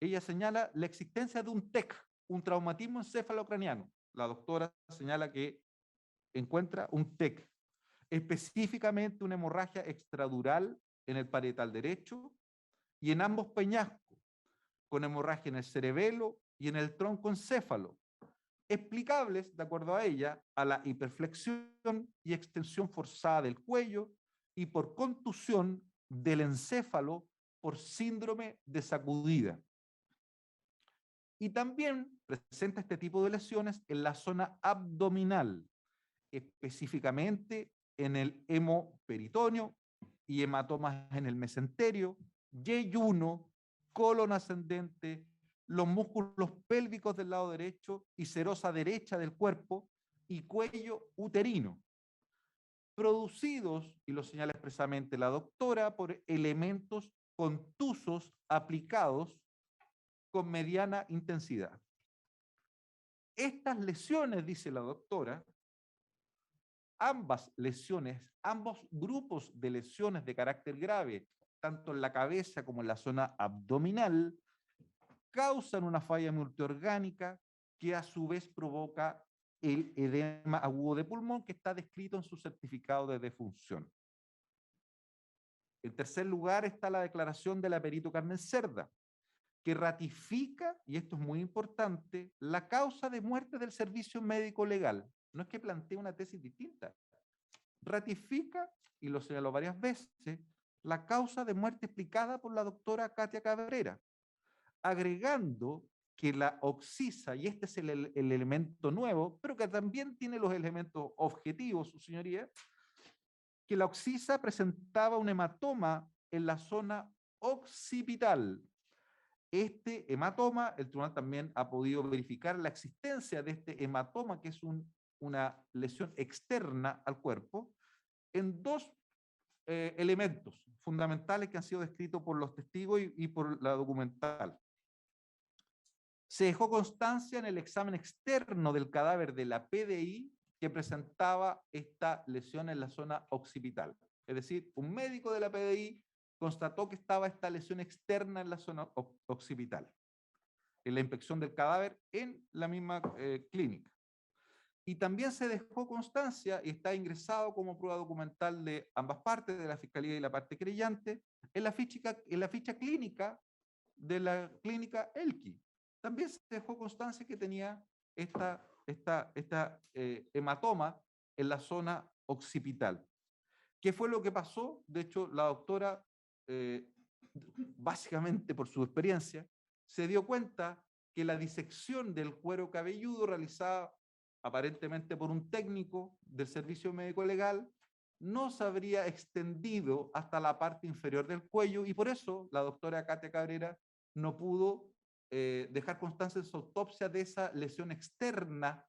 Ella señala la existencia de un TEC, un traumatismo encefalocraniano. La doctora señala que encuentra un TEC, específicamente una hemorragia extradural en el parietal derecho y en ambos peñascos, con hemorragia en el cerebelo y en el tronco encéfalo, explicables, de acuerdo a ella, a la hiperflexión y extensión forzada del cuello y por contusión del encéfalo por síndrome de sacudida. Y también presenta este tipo de lesiones en la zona abdominal, específicamente en el hemoperitoneo y hematomas en el mesenterio, yeyuno, colon ascendente, los músculos pélvicos del lado derecho y serosa derecha del cuerpo y cuello uterino, producidos, y lo señala expresamente la doctora, por elementos contusos aplicados con mediana intensidad. Estas lesiones, dice la doctora, ambas lesiones, ambos grupos de lesiones de carácter grave, tanto en la cabeza como en la zona abdominal, causan una falla multiorgánica que a su vez provoca el edema agudo de pulmón que está descrito en su certificado de defunción. En tercer lugar está la declaración de la perito Carmen Cerda, que ratifica, y esto es muy importante, la causa de muerte del servicio médico legal. No es que plantee una tesis distinta. Ratifica, y lo señaló varias veces, la causa de muerte explicada por la doctora Katia Cabrera, agregando que la oxisa, y este es el elemento nuevo, pero que también tiene los elementos objetivos, su señoría, que la oxisa presentaba un hematoma en la zona occipital. Este hematoma, el tribunal también ha podido verificar la existencia de este hematoma, que es una lesión externa al cuerpo, en 2 elementos fundamentales que han sido descritos por los testigos y por la documental. Se dejó constancia en el examen externo del cadáver de la PDI que presentaba esta lesión en la zona occipital. Es decir, un médico de la PDI constató que estaba esta lesión externa en la zona occipital, en la inspección del cadáver en la misma clínica. Y también se dejó constancia, y está ingresado como prueba documental de ambas partes, de la Fiscalía y la parte querellante, en la ficha clínica de la clínica Elqui. También se dejó constancia que tenía esta hematoma en la zona occipital. ¿Qué fue lo que pasó? De hecho, la doctora, básicamente por su experiencia, se dio cuenta que la disección del cuero cabelludo realizada aparentemente por un técnico del servicio médico legal no se habría extendido hasta la parte inferior del cuello, y por eso la doctora Katia Cabrera no pudo dejar constancia en su autopsia de esa lesión externa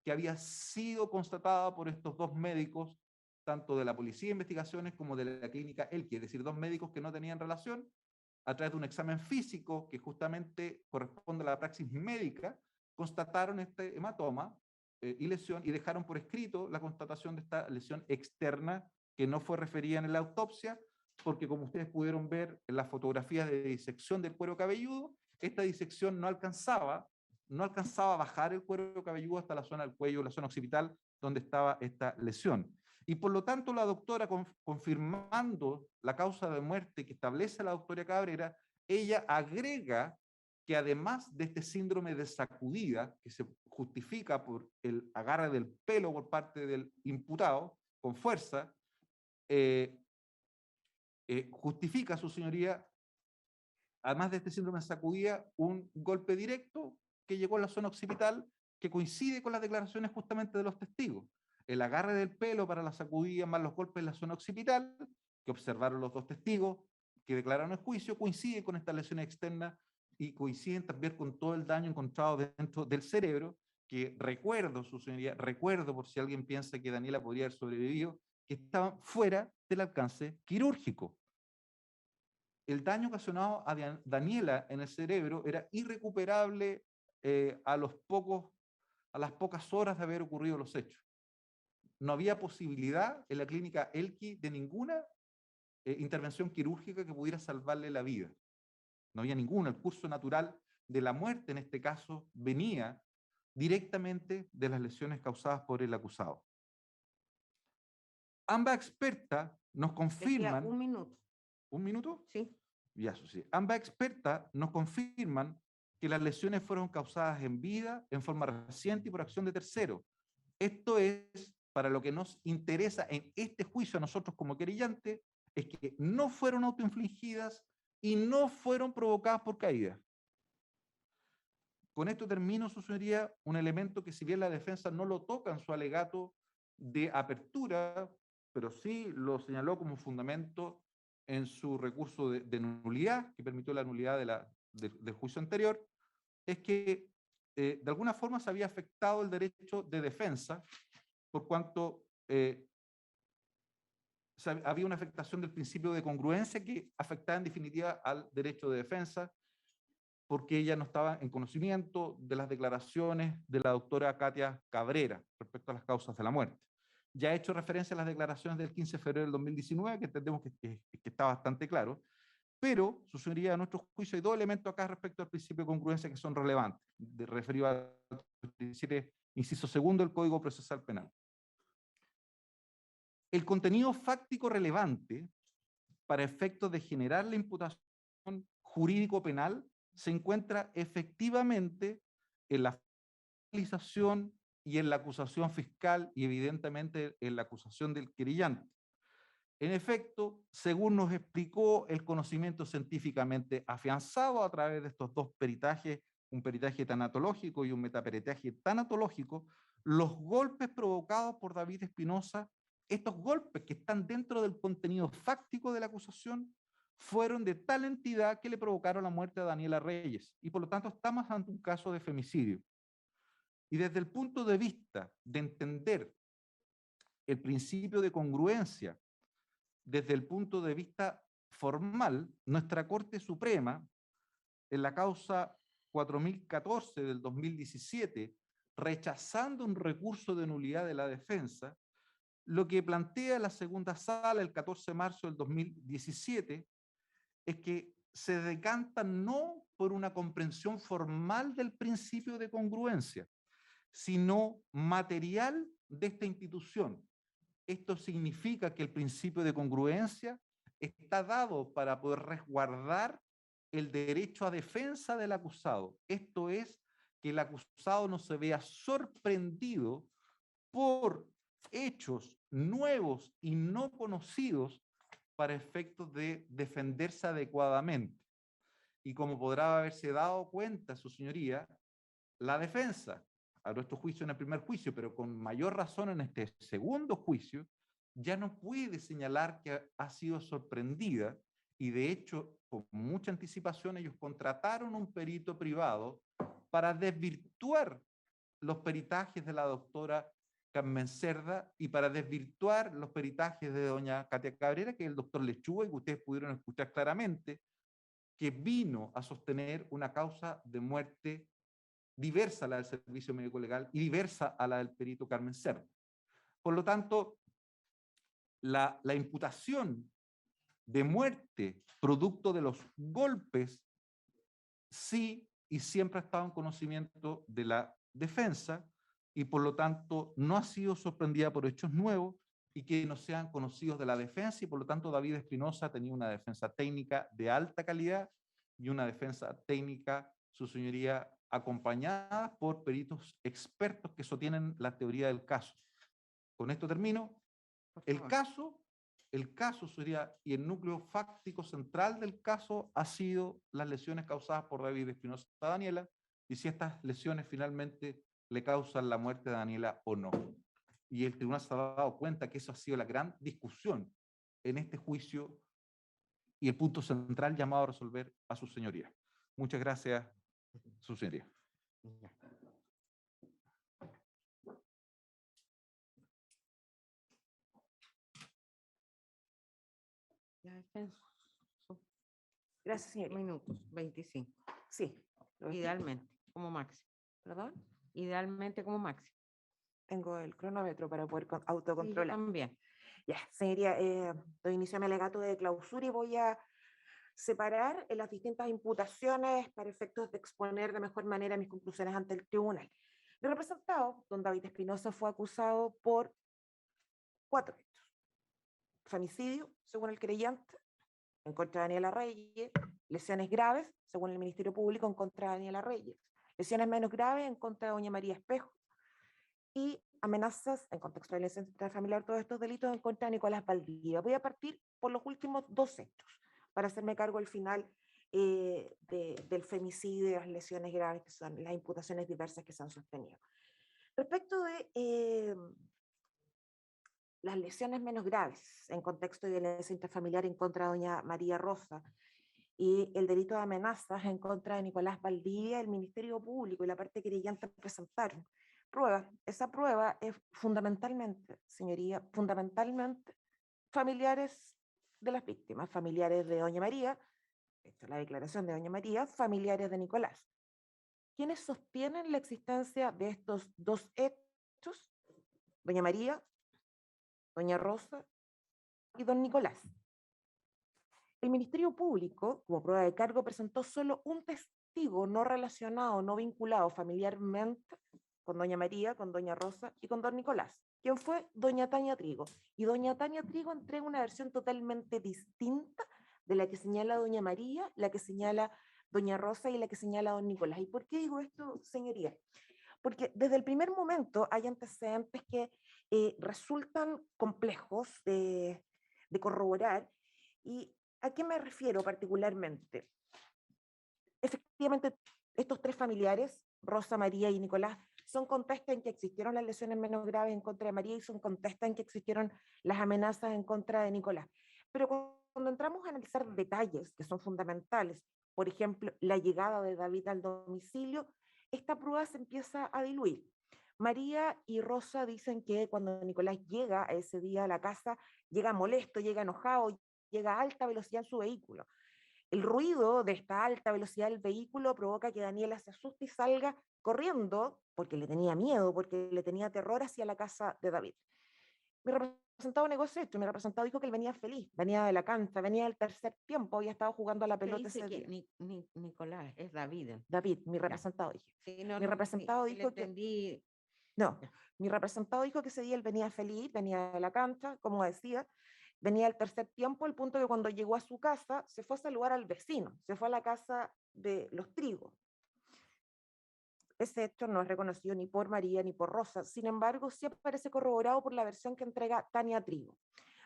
que había sido constatada por estos dos médicos, tanto de la Policía de Investigaciones como de la clínica Elqui, es decir, dos médicos que no tenían relación. A través de un examen físico que justamente corresponde a la praxis médica, constataron este hematoma y lesión, y dejaron por escrito la constatación de esta lesión externa que no fue referida en la autopsia, porque como ustedes pudieron ver en las fotografías de disección del cuero cabelludo, esta disección no alcanzaba a bajar el cuero cabelludo hasta la zona del cuello, la zona occipital, donde estaba esta lesión. Y por lo tanto, la doctora, confirmando la causa de muerte que establece la doctora Cabrera, ella agrega que además de este síndrome de sacudida, que se justifica por el agarre del pelo por parte del imputado, con fuerza, justifica, su señoría, además de este síndrome de sacudida, un golpe directo que llegó a la zona occipital, que coincide con las declaraciones justamente de los testigos. El agarre del pelo para la sacudida más los golpes en la zona occipital, que observaron los dos testigos que declararon el juicio, coincide con esta lesión externa y coinciden también con todo el daño encontrado dentro del cerebro, que recuerdo, su señoría, recuerdo por si alguien piensa que Daniela podría haber sobrevivido, que estaban fuera del alcance quirúrgico. El daño ocasionado a Daniela en el cerebro era irrecuperable a las pocas horas de haber ocurrido los hechos. No había posibilidad en la clínica Elqui de ninguna intervención quirúrgica que pudiera salvarle la vida. No había ninguna. El curso natural de la muerte, en este caso, venía directamente de las lesiones causadas por el acusado. Ambas expertas nos confirman... Un minuto. ¿Un minuto? Sí. Ya, eso sí. Ambas expertas nos confirman que las lesiones fueron causadas en vida, en forma reciente y por acción de terceros. Esto es, para lo que nos interesa en este juicio a nosotros como querellantes, es que no fueron autoinfligidas y no fueron provocadas por caídas. Con esto termino, su señoría, un elemento que si bien la defensa no lo toca en su alegato de apertura, pero sí lo señaló como fundamento en su recurso de nulidad, que permitió la nulidad del juicio anterior, es que de alguna forma se había afectado el derecho de defensa, por cuanto había una afectación del principio de congruencia que afectaba en definitiva al derecho de defensa, porque ella no estaba en conocimiento de las declaraciones de la doctora Katia Cabrera respecto a las causas de la muerte. Ya he hecho referencia a las declaraciones del 15 de febrero del 2019, que entendemos que está bastante claro, pero, su señoría, a nuestro juicio hay dos elementos acá respecto al principio de congruencia que son relevantes, referido al 17, inciso segundo del Código Procesal Penal. El contenido fáctico relevante para efectos de generar la imputación jurídico-penal se encuentra efectivamente en la fiscalización y en la acusación fiscal y evidentemente en la acusación del querellante. En efecto, según nos explicó el conocimiento científicamente afianzado a través de estos dos peritajes, un peritaje tanatológico y un metaperitaje tanatológico, los golpes provocados por David Espinosa, estos golpes que están dentro del contenido fáctico de la acusación, fueron de tal entidad que le provocaron la muerte a Daniela Reyes, y por lo tanto estamos ante un caso de femicidio. Y desde el punto de vista de entender el principio de congruencia, desde el punto de vista formal, nuestra Corte Suprema, en la causa 4014 del 2017, rechazando un recurso de nulidad de la defensa, lo que plantea la segunda sala el 14 de marzo del 2017 es que se decanta no por una comprensión formal del principio de congruencia, sino material de esta institución. Esto significa que el principio de congruencia está dado para poder resguardar el derecho a defensa del acusado. Esto es, que el acusado no se vea sorprendido por hechos nuevos y no conocidos para efectos de defenderse adecuadamente. Y como podrá haberse dado cuenta, su señoría, la defensa, a nuestro juicio en el primer juicio, pero con mayor razón en este segundo juicio, ya no puede señalar que ha sido sorprendida, y de hecho, con mucha anticipación, ellos contrataron un perito privado para desvirtuar los peritajes de la doctora Carmen Cerda y para desvirtuar los peritajes de doña Katia Cabrera, que es el doctor Lechuga, y que ustedes pudieron escuchar claramente, que vino a sostener una causa de muerte diversa a la del servicio médico legal y diversa a la del perito Carmen Cerda. Por lo tanto, la imputación de muerte producto de los golpes sí y siempre ha estado en conocimiento de la defensa, y por lo tanto no ha sido sorprendida por hechos nuevos y que no sean conocidos de la defensa, y por lo tanto David Espinosa tenía una defensa técnica de alta calidad y una defensa técnica, su señoría, acompañada por peritos expertos que sostienen la teoría del caso. Con esto termino. El caso sería, y el núcleo fáctico central del caso ha sido las lesiones causadas por David Espinosa a Daniela, y si estas lesiones finalmente le causan la muerte de Daniela o no. Y el tribunal se ha dado cuenta que eso ha sido la gran discusión en este juicio y el punto central llamado a resolver a su señoría. Muchas gracias, su señoría. La defensa. Gracias, señoría. Minutos, 25. Sí, lo veo. Idealmente, como máximo. ¿Perdón? Idealmente como máximo. Tengo el cronómetro para poder Sí, yo autocontrolar. también. Ya, señoría, doy inicio a mi alegato de clausura y voy a separar las distintas imputaciones para efectos de exponer de mejor manera mis conclusiones ante el tribunal. Mi representado, don David Espinosa, fue acusado por 4 hechos. Femicidio, según el creyente, en contra de Daniela Reyes; lesiones graves, según el Ministerio Público, en contra de Daniela Reyes; lesiones menos graves, en contra de doña María Espejo; y amenazas, en contexto de violencia intrafamiliar, todos estos delitos, en contra de Nicolás Valdivia. Voy a partir por los últimos 2 hechos, para hacerme cargo al final del femicidio y de las lesiones graves, que son las imputaciones diversas que se han sostenido. Respecto de las lesiones menos graves, en contexto de violencia intrafamiliar en contra de doña María Rosa, y el delito de amenazas en contra de Nicolás Valdivia, el Ministerio Público y la parte querellante presentaron prueba. Esa prueba es fundamentalmente, señoría, fundamentalmente familiares de las víctimas, familiares de doña María, esta es la declaración de doña María, familiares de Nicolás. ¿Quiénes sostienen la existencia de estos 2 hechos? Doña María, doña Rosa y don Nicolás. El Ministerio Público, como prueba de cargo, presentó solo un testigo no relacionado, no vinculado familiarmente con doña María, con doña Rosa y con don Nicolás, quien fue doña Tania Trigo. Y doña Tania Trigo entrega una versión totalmente distinta de la que señala doña María, la que señala doña Rosa y la que señala don Nicolás. ¿Y por qué digo esto, señoría? Porque desde el primer momento hay antecedentes que resultan complejos de corroborar. ¿Y a qué me refiero particularmente? Efectivamente, estos 3 familiares, Rosa, María y Nicolás, son contestas en que existieron las lesiones menos graves en contra de María y son contestas en que existieron las amenazas en contra de Nicolás. Pero cuando entramos a analizar detalles que son fundamentales, por ejemplo, la llegada de David al domicilio, esta prueba se empieza a diluir. María y Rosa dicen que cuando Nicolás llega a ese día a la casa, llega molesto, llega enojado, llega a alta velocidad en su vehículo. El ruido de esta alta velocidad del vehículo provoca que Daniela se asuste y salga corriendo porque le tenía miedo, porque le tenía terror hacia la casa de David. Mi representado negó ese hecho, mi representado dijo que él venía feliz, venía de la cancha, venía del tercer tiempo, había estado jugando a la Usted pelota dice ese que día. Nicolás, es David. David, mi Ya. representado dije. Sí, no, Mi no, representado que le dijo que, entendí. no, Ya. mi representado dijo que ese día él venía feliz, venía de la cancha, como decía, venía del tercer tiempo, al punto que cuando llegó a su casa se fue a saludar al vecino, se fue a la casa de los Trigos. Ese hecho no es reconocido ni por María ni por Rosa, sin embargo, sí aparece corroborado por la versión que entrega Tania Trigo.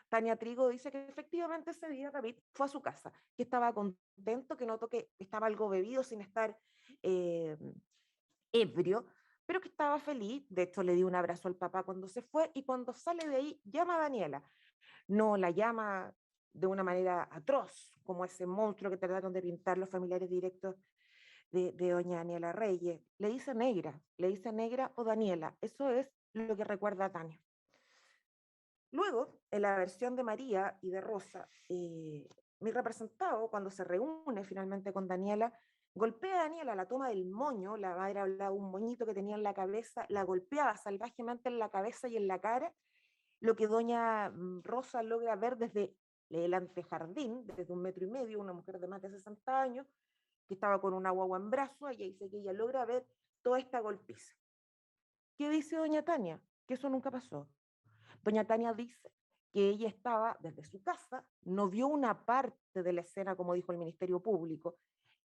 Tania Trigo dice que efectivamente ese día David fue a su casa, que estaba contento, que notó que estaba algo bebido sin estar eh, ebrio, pero que estaba feliz. De hecho, le dio un abrazo al papá cuando se fue y cuando sale de ahí llama a Daniela. No la llama de una manera atroz, como ese monstruo que trataron de pintar los familiares directos de doña Daniela Reyes. Le dice negra o Daniela. Eso es lo que recuerda a Tania. Luego, en la versión de María y de Rosa, mi representado, cuando se reúne finalmente con Daniela, golpea a Daniela, la toma del moño, la madre hablaba de un moñito que tenía en la cabeza, la golpeaba salvajemente en la cabeza y en la cara, lo que doña Rosa logra ver desde el antejardín, desde 1,5 metros, una mujer de más de 60 años, que estaba con una guagua en brazo, ella dice que ella logra ver toda esta golpiza. ¿Qué dice doña Tania? Que eso nunca pasó. Doña Tania dice que ella estaba desde su casa, no vio una parte de la escena, como dijo el Ministerio Público.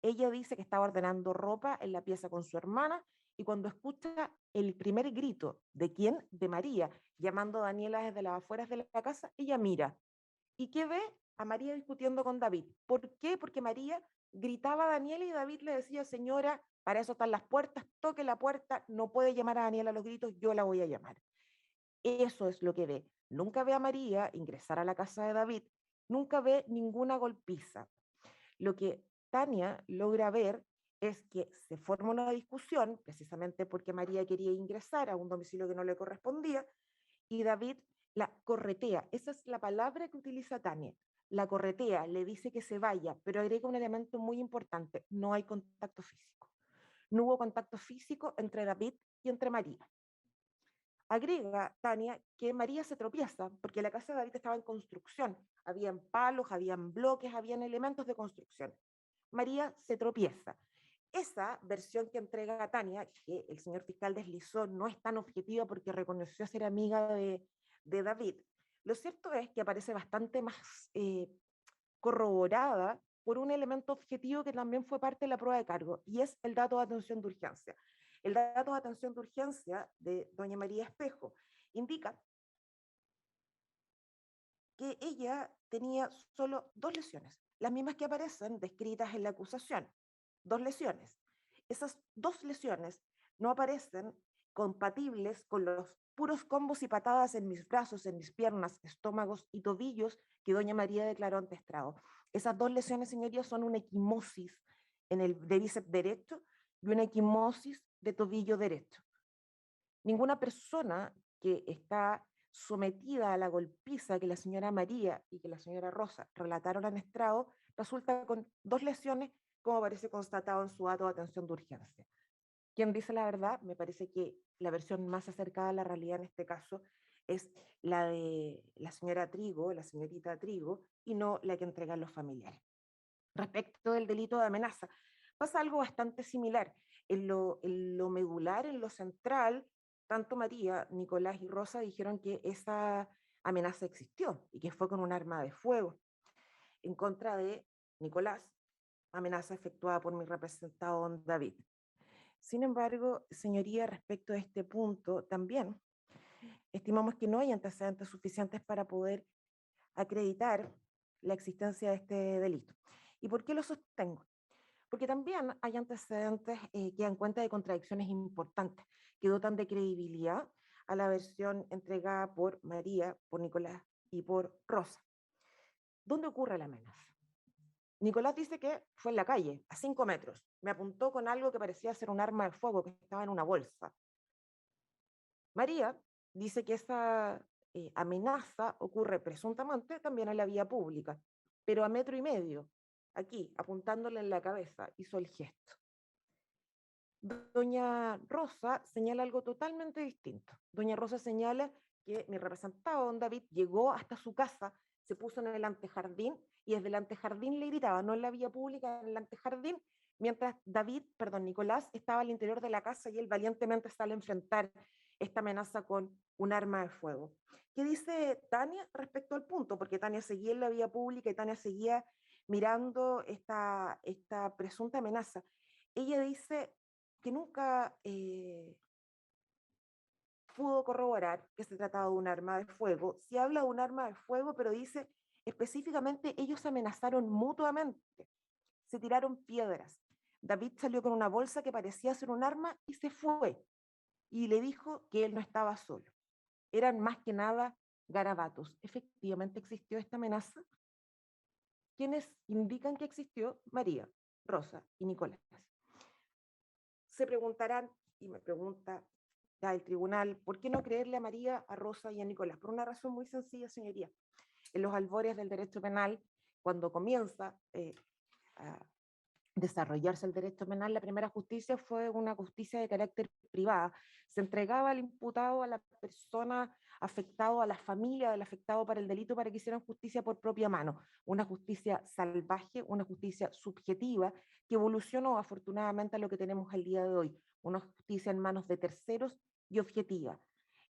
Ella dice que estaba ordenando ropa en la pieza con su hermana y cuando escucha el primer grito, ¿de quién? De María, llamando a Daniela desde las afueras de la casa, ella mira. ¿Y qué ve? A María discutiendo con David. ¿Por qué? Porque María gritaba a Daniela y David le decía, señora, para eso están las puertas, toque la puerta, no puede llamar a Daniela a los gritos, yo la voy a llamar. Eso es lo que ve. Nunca ve a María ingresar a la casa de David, nunca ve ninguna golpiza. Lo que Tania logra ver es que se forma una discusión, precisamente porque María quería ingresar a un domicilio que no le correspondía, y David la corretea. Esa es la palabra que utiliza Tania. La corretea, le dice que se vaya, pero agrega un elemento muy importante, no hay contacto físico. No hubo contacto físico entre David y entre María. Agrega Tania que María se tropieza porque la casa de David estaba en construcción. Habían palos, habían bloques, habían elementos de construcción. María se tropieza. Esa versión que entrega Tania, que el señor fiscal deslizó, no es tan objetiva porque reconoció ser amiga de David. Lo cierto es que aparece bastante más corroborada por un elemento objetivo que también fue parte de la prueba de cargo, y es el dato de atención de urgencia. El dato de atención de urgencia de doña María Espejo indica que ella tenía solo 2 lesiones, las mismas que aparecen descritas en la acusación. 2 lesiones. Esas 2 lesiones no aparecen compatibles con los puros combos y patadas en mis brazos, en mis piernas, estómagos y tobillos que doña María declaró ante estrado. Esas 2 lesiones, señorías, son una equimosis de bíceps derecho y una equimosis de tobillo derecho. Ninguna persona que está sometida a la golpiza que la señora María y que la señora Rosa relataron en estrado resulta con 2 lesiones, como aparece constatado en su dato de atención de urgencia. ¿Quién dice la verdad? Me parece que la versión más acercada a la realidad en este caso es la de la señora Trigo, la señorita Trigo, y no la que entregan los familiares. Respecto del delito de amenaza, pasa algo bastante similar. En lo medular, en lo central, tanto María, Nicolás y Rosa dijeron que esa amenaza existió y que fue con un arma de fuego en contra de Nicolás, amenaza efectuada por mi representado don David. Sin embargo, señoría, respecto a este punto, también estimamos que no hay antecedentes suficientes para poder acreditar la existencia de este delito. ¿Y por qué lo sostengo? Porque también hay antecedentes que dan cuenta de contradicciones importantes que dotan de credibilidad a la versión entregada por María, por Nicolás y por Rosa. ¿Dónde ocurre la amenaza? Nicolás dice que fue en la calle, a 5 metros. Me apuntó con algo que parecía ser un arma de fuego que estaba en una bolsa. María dice que esa amenaza ocurre presuntamente también en la vía pública, pero a 1,5 metros, aquí, apuntándole en la cabeza, hizo el gesto. Doña Rosa señala algo totalmente distinto. Doña Rosa señala que mi representado, don David, llegó hasta su casa, se puso en el antejardín y desde el antejardín le gritaba, no en la vía pública, en el antejardín, mientras Nicolás, estaba al interior de la casa y él valientemente sale a enfrentar esta amenaza con un arma de fuego. ¿Qué dice Tania respecto al punto? Porque Tania seguía en la vía pública y Tania seguía mirando esta presunta amenaza. Ella dice que nunca pudo corroborar que se trataba de un arma de fuego. Sí habla de un arma de fuego, pero dice específicamente ellos amenazaron mutuamente, se tiraron piedras. David salió con una bolsa que parecía ser un arma y se fue. Y le dijo que él no estaba solo. Eran más que nada garabatos. ¿Efectivamente existió esta amenaza? ¿Quiénes indican que existió? María, Rosa y Nicolás. Se preguntarán, y me pregunta ya el tribunal, ¿por qué no creerle a María, a Rosa y a Nicolás? Por una razón muy sencilla, señoría. En los albores del derecho penal, cuando comienza a desarrollarse el derecho penal, la primera justicia fue una justicia de carácter privada. Se entregaba al imputado, a la persona afectada, a la familia del afectado para el delito, para que hicieran justicia por propia mano. Una justicia salvaje, una justicia subjetiva, que evolucionó afortunadamente a lo que tenemos el día de hoy. Una justicia en manos de terceros y objetiva.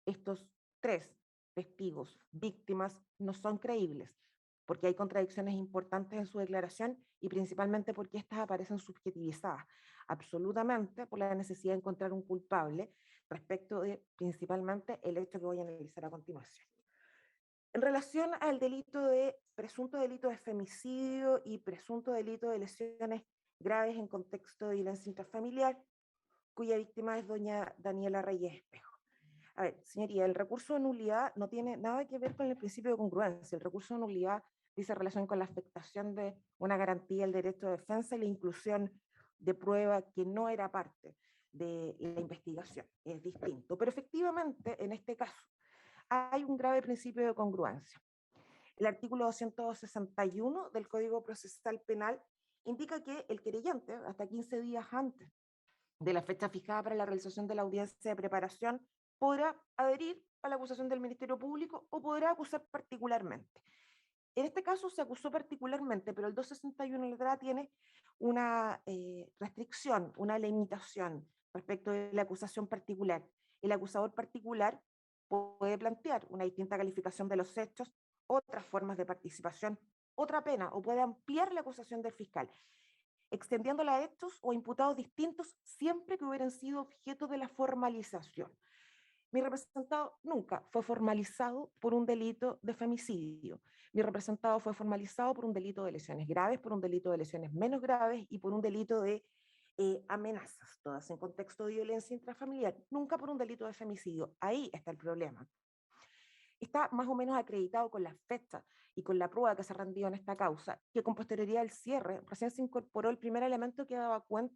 Estos tres testigos, víctimas, no son creíbles, porque hay contradicciones importantes en su declaración y principalmente porque estas aparecen subjetivizadas, absolutamente por la necesidad de encontrar un culpable respecto de principalmente el hecho que voy a analizar a continuación. En relación al presunto delito de femicidio y presunto delito de lesiones graves en contexto de violencia intrafamiliar, cuya víctima es doña Daniela Reyes Espejo. A ver, señoría, el recurso de nulidad no tiene nada que ver con el principio de congruencia. El recurso de nulidad dice relación con la afectación de una garantía del derecho de defensa y la inclusión de prueba que no era parte de la investigación. Es distinto. Pero efectivamente, en este caso, hay un grave principio de congruencia. El artículo 261 del Código Procesal Penal indica que el querellante, hasta 15 días antes de la fecha fijada para la realización de la audiencia de preparación, podrá adherir a la acusación del Ministerio Público o podrá acusar particularmente. En este caso se acusó particularmente, pero el 261 letra tiene una restricción, una limitación respecto de la acusación particular. El acusador particular puede plantear una distinta calificación de los hechos, otras formas de participación, otra pena, o puede ampliar la acusación del fiscal, extendiéndola a hechos o imputados distintos siempre que hubieran sido objeto de la formalización. Mi representado nunca fue formalizado por un delito de femicidio. Mi representado fue formalizado por un delito de lesiones graves, por un delito de lesiones menos graves y por un delito de amenazas, todas en contexto de violencia intrafamiliar, nunca por un delito de femicidio. Ahí está el problema. Está más o menos acreditado con las fechas y con la prueba que se ha rendido en esta causa, que con posterioridad al cierre recién se incorporó el primer elemento que daba cuenta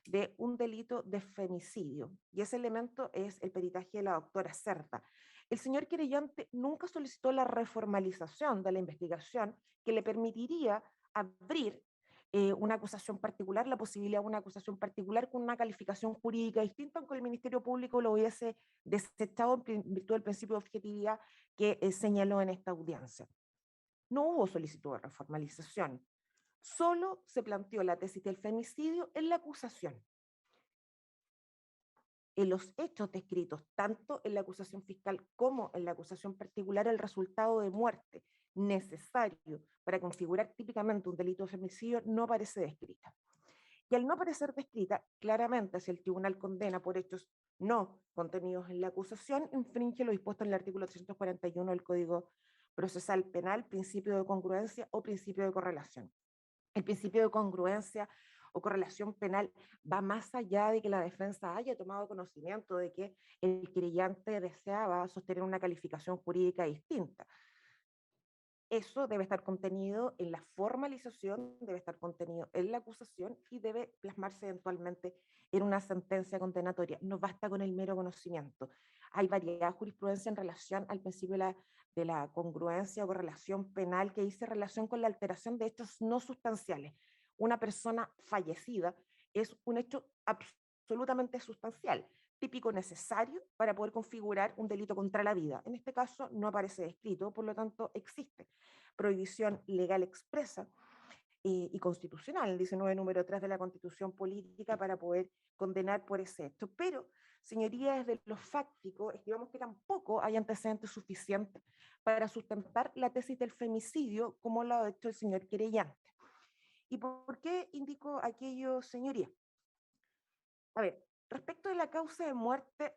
de un delito de femicidio, y ese elemento es el peritaje de la doctora Cerda. El señor querellante nunca solicitó la reformalización de la investigación que le permitiría abrir una acusación particular, la posibilidad de una acusación particular con una calificación jurídica distinta, aunque el Ministerio Público lo hubiese desechado en virtud del principio de objetividad que señaló en esta audiencia. No hubo solicitud de reformalización, solo se planteó la tesis del femicidio en la acusación. En los hechos descritos, tanto en la acusación fiscal como en la acusación particular, el resultado de muerte necesario para configurar típicamente un delito de femicidio no aparece descrita. Y al no aparecer descrita, claramente si el tribunal condena por hechos no contenidos en la acusación, infringe lo dispuesto en el artículo 341 del Código Procesal Penal, principio de congruencia o principio de correlación. El principio de congruencia o correlación penal va más allá de que la defensa haya tomado conocimiento de que el querellante deseaba sostener una calificación jurídica distinta. Eso debe estar contenido en la formalización, debe estar contenido en la acusación y debe plasmarse eventualmente en una sentencia condenatoria. No basta con el mero conocimiento. Hay variada jurisprudencia en relación al principio de la congruencia o correlación penal que dice relación con la alteración de hechos no sustanciales. Una persona fallecida es un hecho absolutamente sustancial, típico necesario para poder configurar un delito contra la vida. En este caso no aparece descrito, por lo tanto existe prohibición legal expresa y constitucional, el 19 número 3 de la Constitución Política, para poder condenar por ese hecho. Pero, señorías, desde lo fáctico, estimamos que tampoco hay antecedentes suficientes para sustentar la tesis del femicidio, como lo ha hecho el señor querellante. ¿Y por qué indico aquello, señoría? A ver, respecto de la causa de muerte,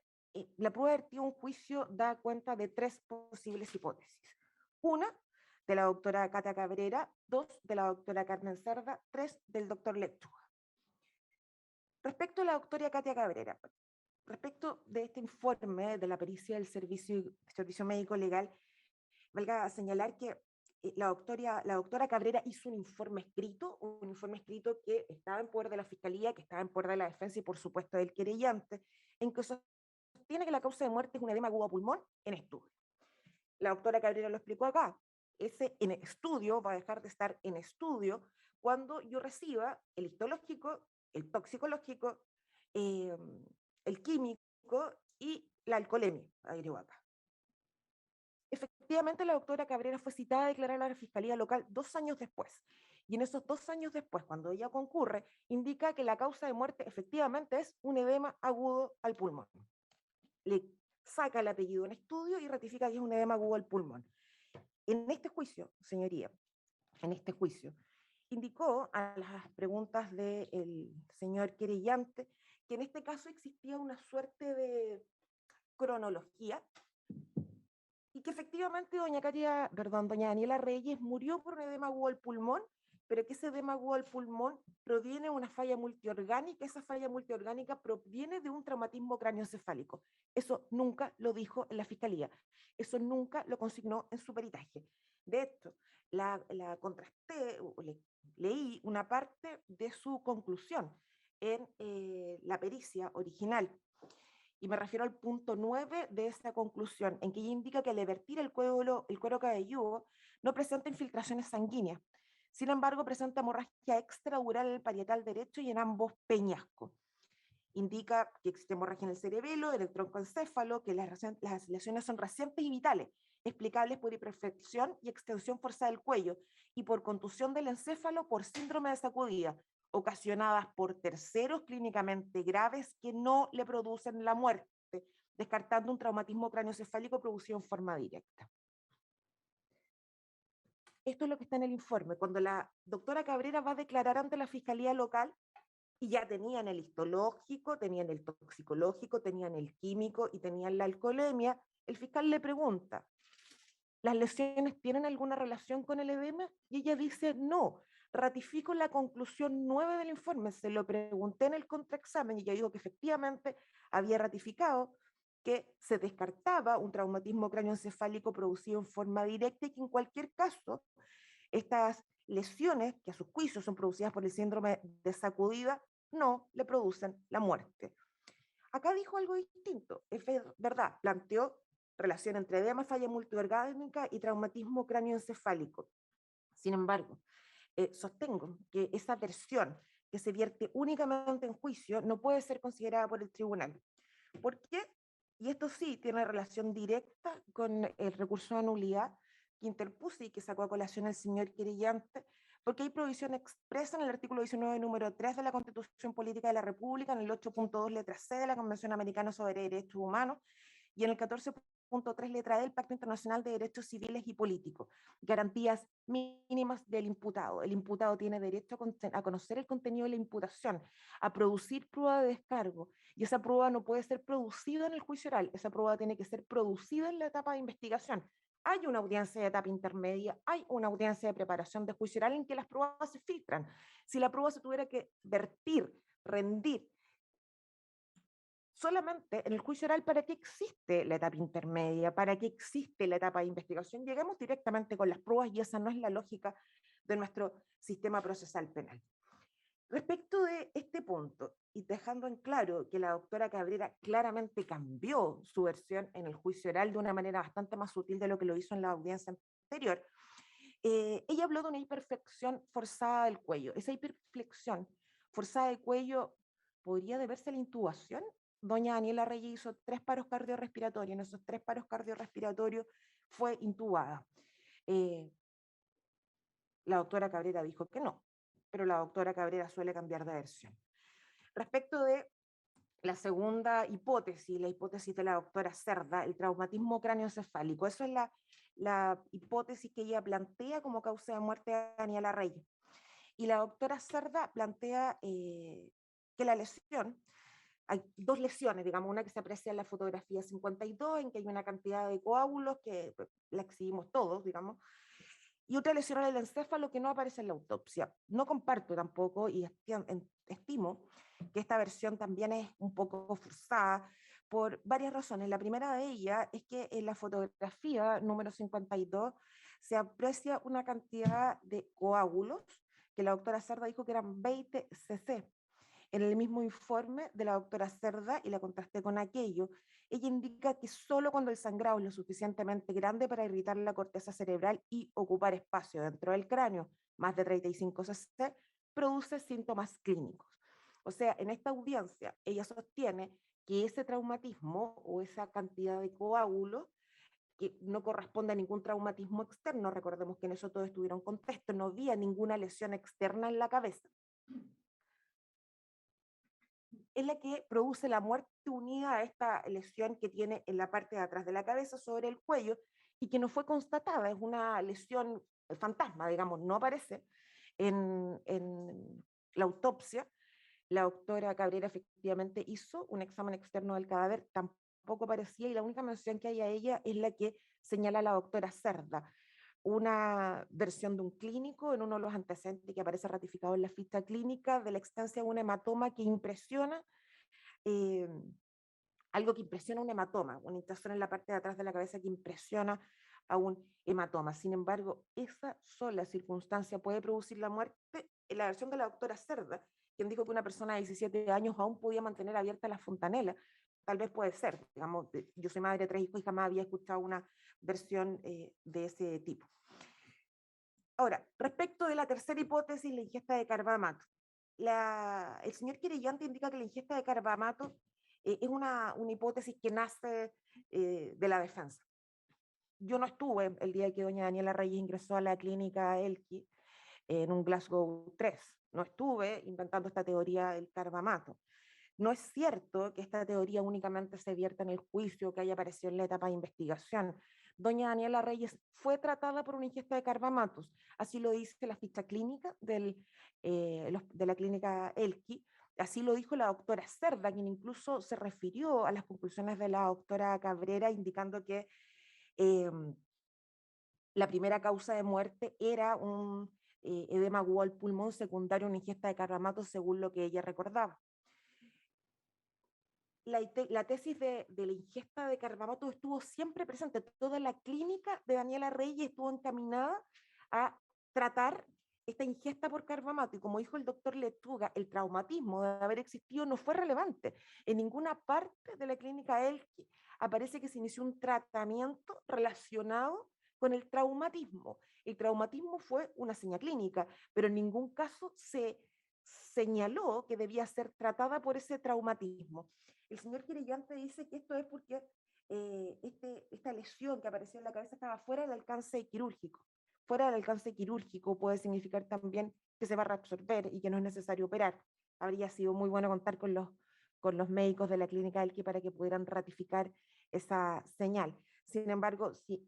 la prueba vertida en un juicio da cuenta de 3 posibles hipótesis. Una, de la doctora Katia Cabrera; 2, de la doctora Carmen Cerda; 3, del doctor Lechuga. Respecto a la doctora Katia Cabrera, respecto de este informe de la pericia del servicio médico legal, valga señalar que la doctora Cabrera hizo un informe escrito que estaba en poder de la Fiscalía, que estaba en poder de la defensa y por supuesto del querellante, en que sostiene que la causa de muerte es un edema agudo a pulmón en estudio. La doctora Cabrera lo explicó acá. Ese en estudio va a dejar de estar en estudio cuando yo reciba el histológico, el toxicológico, el químico y la alcoholemia, agregó acá. Efectivamente, la doctora Cabrera fue citada a declarar a la Fiscalía Local 2 años después. Y en esos 2 años después, cuando ella concurre, indica que la causa de muerte efectivamente es un edema agudo al pulmón. Le saca el apellido en estudio y ratifica que es un edema agudo al pulmón. En este juicio, señoría, indicó a las preguntas del señor querellante que en este caso existía una suerte de cronología y que efectivamente doña Daniela Reyes murió por un edema agudo al pulmón, pero que ese edema agudo al pulmón proviene de una falla multiorgánica, esa falla multiorgánica proviene de un traumatismo cráneoencefálico. Eso nunca lo dijo en la Fiscalía, eso nunca lo consignó en su peritaje. De hecho, la contrasté, leí una parte de su conclusión en la pericia original, y me refiero al punto 9 de esta conclusión, en que ella indica que al vertir el cuero cabelludo no presenta infiltraciones sanguíneas. Sin embargo, presenta hemorragia extradural en el parietal derecho y en ambos peñascos. Indica que existe hemorragia en el cerebelo, en el troncoencéfalo, que las lesiones son recientes y vitales, explicables por hiperflexión y extensión forzada del cuello, y por contusión del encéfalo por síndrome de sacudida, ocasionadas por terceros clínicamente graves que no le producen la muerte, descartando un traumatismo craneoencefálico producido en forma directa. Esto es lo que está en el informe. Cuando la doctora Cabrera va a declarar ante la Fiscalía Local, y ya tenían el histológico, tenían el toxicológico, tenían el químico y tenían la alcoholemia, el fiscal le pregunta, ¿las lesiones tienen alguna relación con el edema? Y ella dice, no. Ratifico la conclusión 9 del informe, se lo pregunté en el contraexamen y ella dijo que efectivamente había ratificado que se descartaba un traumatismo craneoencefálico producido en forma directa y que en cualquier caso estas lesiones, que a sus juicios son producidas por el síndrome de sacudida, no le producen la muerte. Acá dijo algo distinto, es verdad, planteó relación entre edema, falla multiorgánica y traumatismo cráneoencefálico. Sin embargo, sostengo que esa versión que se vierte únicamente en juicio no puede ser considerada por el tribunal. ¿Por qué? Y esto sí tiene relación directa con el recurso de nulidad que interpuse y que sacó a colación el señor querellante, porque hay provisión expresa en el artículo 19, número 3 de la Constitución Política de la República, en el 8.2, letra C de la Convención Americana sobre Derechos Humanos, y en el 14.3, letra D del Pacto Internacional de Derechos Civiles y Políticos, garantías mínimas del imputado. El imputado tiene derecho a conocer el contenido de la imputación, a producir prueba de descargo, y esa prueba no puede ser producida en el juicio oral, esa prueba tiene que ser producida en la etapa de investigación. Hay una audiencia de etapa intermedia, hay una audiencia de preparación de juicio oral en que las pruebas se filtran. Si la prueba se tuviera que vertir, rendir, solamente en el juicio oral, ¿para qué existe la etapa intermedia? ¿Para qué existe la etapa de investigación? Lleguemos directamente con las pruebas y esa no es la lógica de nuestro sistema procesal penal. Respecto de este punto, y dejando en claro que la doctora Cabrera claramente cambió su versión en el juicio oral de una manera bastante más sutil de lo que lo hizo en la audiencia anterior, ella habló de una hiperflexión forzada del cuello. Esa hiperflexión forzada del cuello podría deberse a la intubación. Doña Daniela Reyes hizo 3 paros cardiorrespiratorios. En esos 3 paros cardiorrespiratorios fue intubada. La doctora Cabrera dijo que no, pero la doctora Cabrera suele cambiar de versión. Respecto de la segunda hipótesis, la hipótesis de la doctora Cerda, el traumatismo cráneoencefálico, eso es la hipótesis que ella plantea como causa de muerte de Daniela Reyes. Y la doctora Cerda plantea que la lesión, hay 2 lesiones, digamos, una que se aprecia en la fotografía 52, en que hay una cantidad de coágulos que la exhibimos todos, digamos, y otra lesión en el encéfalo que no aparece en la autopsia. No comparto tampoco y estimo que esta versión también es un poco forzada por varias razones. La primera de ellas es que en la fotografía número 52 se aprecia una cantidad de coágulos que la doctora Cerda dijo que eran 20 cc. En el mismo informe de la doctora Cerda, y la contrasté con aquello, ella indica que solo cuando el sangrado es lo suficientemente grande para irritar la corteza cerebral y ocupar espacio dentro del cráneo, más de 35 cc, produce síntomas clínicos. O sea, en esta audiencia, ella sostiene que ese traumatismo o esa cantidad de coágulos que no corresponde a ningún traumatismo externo, recordemos que en eso todo estuviera en contexto, no había ninguna lesión externa en la cabeza, es la que produce la muerte unida a esta lesión que tiene en la parte de atrás de la cabeza sobre el cuello y que no fue constatada, es una lesión fantasma, digamos, no aparece en la autopsia. La doctora Cabrera efectivamente hizo un examen externo del cadáver, tampoco aparecía, y la única mención que hay a ella es la que señala la doctora Cerda, una versión de un clínico en uno de los antecedentes que aparece ratificado en la ficha clínica de la existencia de un hematoma que impresiona, algo que impresiona un hematoma, una hinchazón en la parte de atrás de la cabeza que impresiona a un hematoma. Sin embargo, esa sola circunstancia puede producir la muerte. En la versión de la doctora Cerda, quien dijo que una persona de 17 años aún podía mantener abierta la fontanela, tal vez puede ser, digamos, yo soy madre de 3 hijos y jamás había escuchado una versión de ese tipo. Ahora, respecto de la tercera hipótesis, la ingesta de carbamato. El señor querellante indica que la ingesta de carbamato es una hipótesis que nace de la defensa. Yo no estuve el día que doña Daniela Reyes ingresó a la clínica Elqui en un Glasgow 3. No estuve inventando esta teoría del carbamato. No es cierto que esta teoría únicamente se vierta en el juicio que haya aparecido en la etapa de investigación. Doña Daniela Reyes fue tratada por una ingesta de carbamatos, así lo dice la ficha clínica de la clínica Elqui, así lo dijo la doctora Cerda, quien incluso se refirió a las conclusiones de la doctora Cabrera, indicando que la primera causa de muerte era un edema agudo al pulmón secundario a una ingesta de carbamatos, según lo que ella recordaba. La tesis de la ingesta de carbamato estuvo siempre presente. Toda la clínica de Daniela Reyes estuvo encaminada a tratar esta ingesta por carbamato. Y como dijo el doctor Lechuga, el traumatismo de haber existido no fue relevante. En ninguna parte de la clínica Elqui aparece que se inició un tratamiento relacionado con el traumatismo. El traumatismo fue una señal clínica, pero en ningún caso se señaló que debía ser tratada por ese traumatismo. El señor querellante dice que esto es porque esta lesión que apareció en la cabeza estaba fuera del alcance quirúrgico. Fuera del alcance quirúrgico puede significar también que se va a reabsorber y que no es necesario operar. Habría sido muy bueno contar con los médicos de la clínica Elqui para que pudieran ratificar esa señal. Sin embargo, si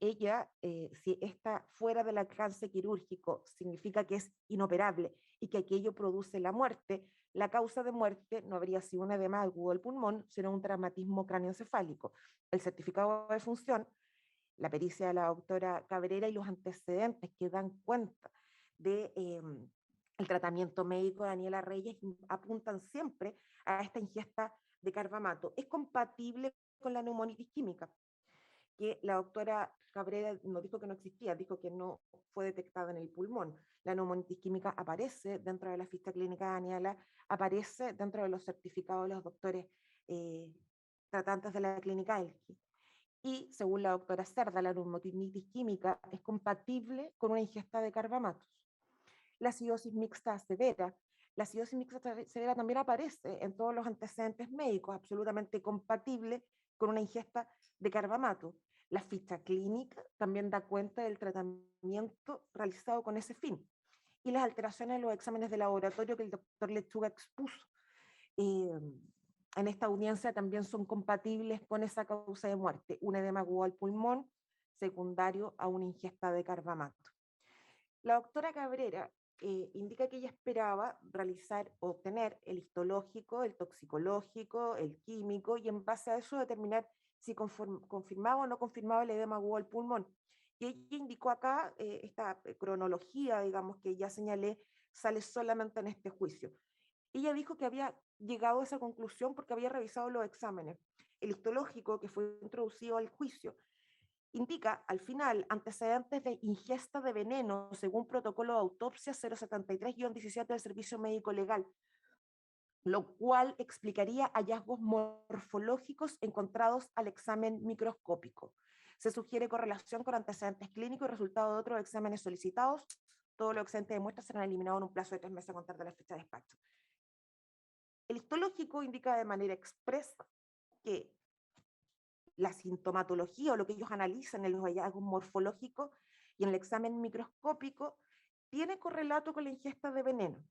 está fuera del alcance quirúrgico, significa que es inoperable y que aquello produce la muerte, la causa de muerte no habría sido un edema agudo del pulmón, sino un traumatismo cráneoencefálico. El certificado de función, la pericia de la doctora Cabrera y los antecedentes que dan cuenta de el tratamiento médico de Daniela Reyes apuntan siempre a esta ingesta de carbamato. Es compatible con la neumonitis química, que la doctora Cabrera no dijo que no existía, dijo que no fue detectada en el pulmón. La neumonitis química aparece dentro de la ficha clínica de Daniela, aparece dentro de los certificados de los doctores tratantes de la clínica Elqui. Y según la doctora Cerda, la neumonitis química es compatible con una ingesta de carbamatos. La acidosis mixta severa La acidosis mixta severa también aparece en todos los antecedentes médicos, absolutamente compatible con una ingesta de carbamato. La ficha clínica también da cuenta del tratamiento realizado con ese fin. Y las alteraciones en los exámenes de laboratorio que el doctor Lechuga expuso en esta audiencia también son compatibles con esa causa de muerte, un edema agudo al pulmón secundario a una ingesta de carbamato. La doctora Cabrera indica que ella esperaba realizar, obtener el histológico, el toxicológico, el químico, y en base a eso determinar si confirmaba o no confirmaba el edema agudo al pulmón. Y ella indicó acá, esta cronología, digamos, que ya señalé, sale solamente en este juicio. Ella dijo que había llegado a esa conclusión porque había revisado los exámenes. El histológico que fue introducido al juicio indica al final antecedentes de ingesta de veneno según protocolo de autopsia 073-17 del Servicio Médico Legal, lo cual explicaría hallazgos morfológicos encontrados al examen microscópico. Se sugiere correlación con antecedentes clínicos y resultados de otros exámenes solicitados. Todos los excedentes de muestras serán eliminados en un plazo de 3 meses a contar de la fecha de despacho. El histológico indica de manera expresa que la sintomatología o lo que ellos analizan en los hallazgos morfológicos y en el examen microscópico tiene correlato con la ingesta de veneno.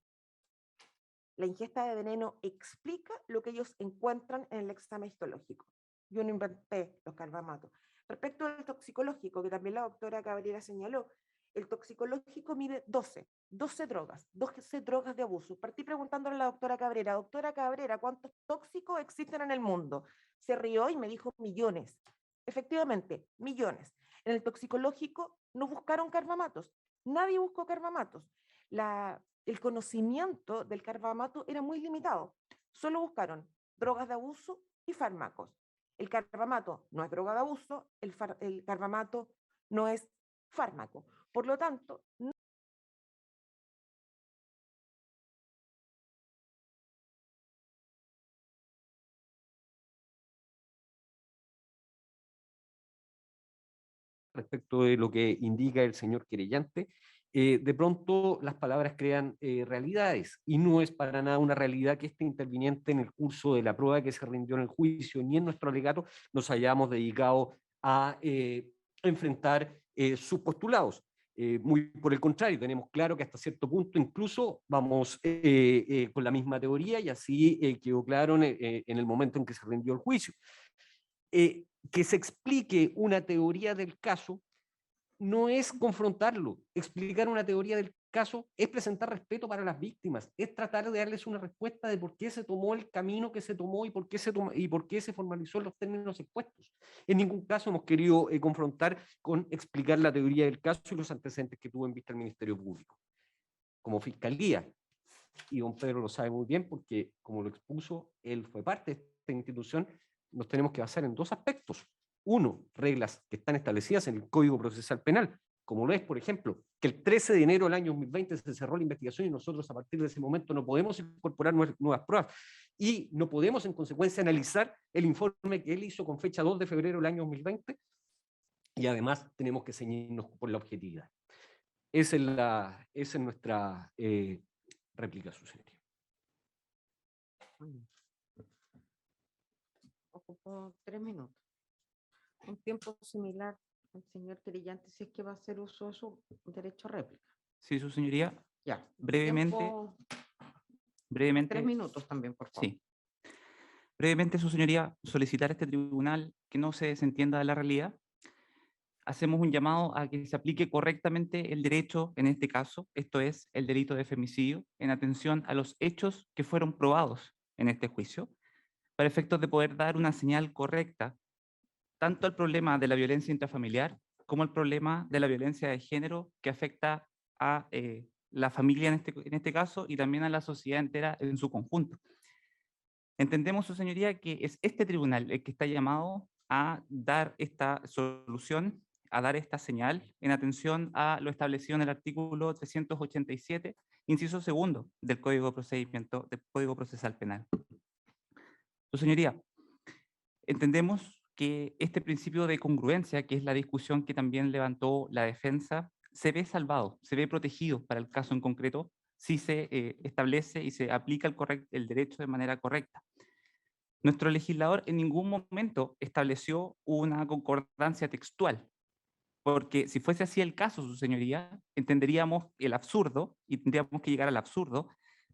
La ingesta de veneno explica lo que ellos encuentran en el examen histológico. Yo no inventé los carbamatos. Respecto al toxicológico, que también la doctora Cabrera señaló, el toxicológico mide 12 drogas de abuso. Partí preguntándole a la doctora Cabrera, ¿cuántos tóxicos existen en el mundo? Se rió y me dijo millones. Efectivamente, millones. En el toxicológico no buscaron carbamatos. Nadie buscó carbamatos. El conocimiento del carbamato era muy limitado. Solo buscaron drogas de abuso y fármacos. El carbamato no es droga de abuso, el carbamato no es fármaco. Por lo tanto, no respecto de lo que indica el señor querellante, de pronto las palabras crean realidades y no es para nada una realidad que este interviniente en el curso de la prueba que se rindió en el juicio ni en nuestro alegato nos hayamos dedicado a enfrentar sus postulados. Muy por el contrario, tenemos claro que hasta cierto punto incluso vamos con la misma teoría y así quedó claro en el momento en que se rindió el juicio. Que se explique una teoría del caso no es confrontarlo. Explicar una teoría del caso es presentar respeto para las víctimas, es tratar de darles una respuesta de por qué se tomó el camino que se tomó y por qué se formalizó en los términos expuestos. En ningún caso hemos querido confrontar con explicar la teoría del caso y los antecedentes que tuvo en vista el Ministerio Público. Como Fiscalía, y don Pedro lo sabe muy bien porque, como lo expuso, él fue parte de esta institución, nos tenemos que basar en dos aspectos. Uno, reglas que están establecidas en el Código Procesal Penal, como lo es, por ejemplo, que el 13 de enero del año 2020 se cerró la investigación y nosotros a partir de ese momento no podemos incorporar nuevas pruebas y no podemos en consecuencia analizar el informe que él hizo con fecha 2 de febrero del año 2020 y además tenemos que ceñirnos por la objetividad. Esa es nuestra réplica, su señoría. Ocupó 3 minutos. Un tiempo similar al señor querellante, si es que va a hacer uso de su derecho a réplica. Sí, su señoría. Ya. Brevemente. Tiempo, 3 minutos también, por favor. Sí. Brevemente, su señoría, solicitar a este tribunal que no se desentienda de la realidad. Hacemos un llamado a que se aplique correctamente el derecho en este caso, esto es, el delito de femicidio, en atención a los hechos que fueron probados en este juicio, para efectos de poder dar una señal correcta tanto al problema de la violencia intrafamiliar como al problema de la violencia de género que afecta a la familia en este caso y también a la sociedad entera en su conjunto. Entendemos, su señoría, que es este tribunal el que está llamado a dar esta solución, a dar esta señal en atención a lo establecido en el artículo 387, inciso segundo del Código Procesal Penal. Su señoría, entendemos que este principio de congruencia, que es la discusión que también levantó la defensa, se ve salvado, se ve protegido para el caso en concreto si se establece y se aplica el derecho de manera correcta. Nuestro legislador en ningún momento estableció una concordancia textual, porque si fuese así el caso, su señoría, entenderíamos el absurdo, y tendríamos que llegar al absurdo,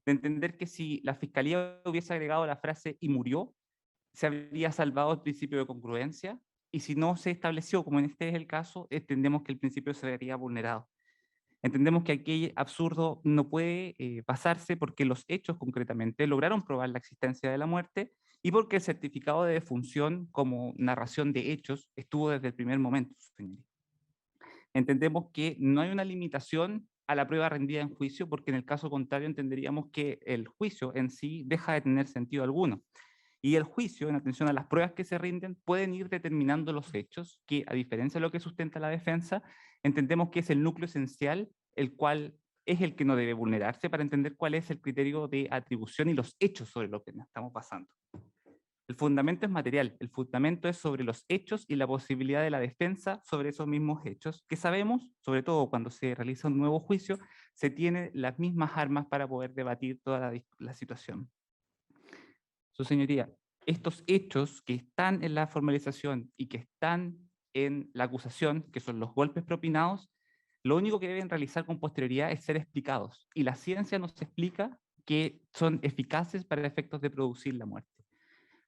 de entender que si la Fiscalía hubiese agregado la frase "y murió", se habría salvado el principio de congruencia, y si no se estableció, como en este es el caso, entendemos que el principio se vería vulnerado. Entendemos que aquel absurdo no puede pasarse porque los hechos concretamente lograron probar la existencia de la muerte y porque el certificado de defunción como narración de hechos estuvo desde el primer momento, señoría. Entendemos que no hay una limitación a la prueba rendida en juicio, porque en el caso contrario entenderíamos que el juicio en sí deja de tener sentido alguno. Y el juicio, en atención a las pruebas que se rinden, pueden ir determinando los hechos que, a diferencia de lo que sustenta la defensa, entendemos que es el núcleo esencial, el cual es el que no debe vulnerarse para entender cuál es el criterio de atribución y los hechos sobre lo que nos estamos pasando. El fundamento es material, el fundamento es sobre los hechos y la posibilidad de la defensa sobre esos mismos hechos, que sabemos, sobre todo cuando se realiza un nuevo juicio, se tienen las mismas armas para poder debatir toda la situación. Su señoría, estos hechos que están en la formalización y que están en la acusación, que son los golpes propinados, lo único que deben realizar con posterioridad es ser explicados, y la ciencia nos explica que son eficaces para efectos de producir la muerte.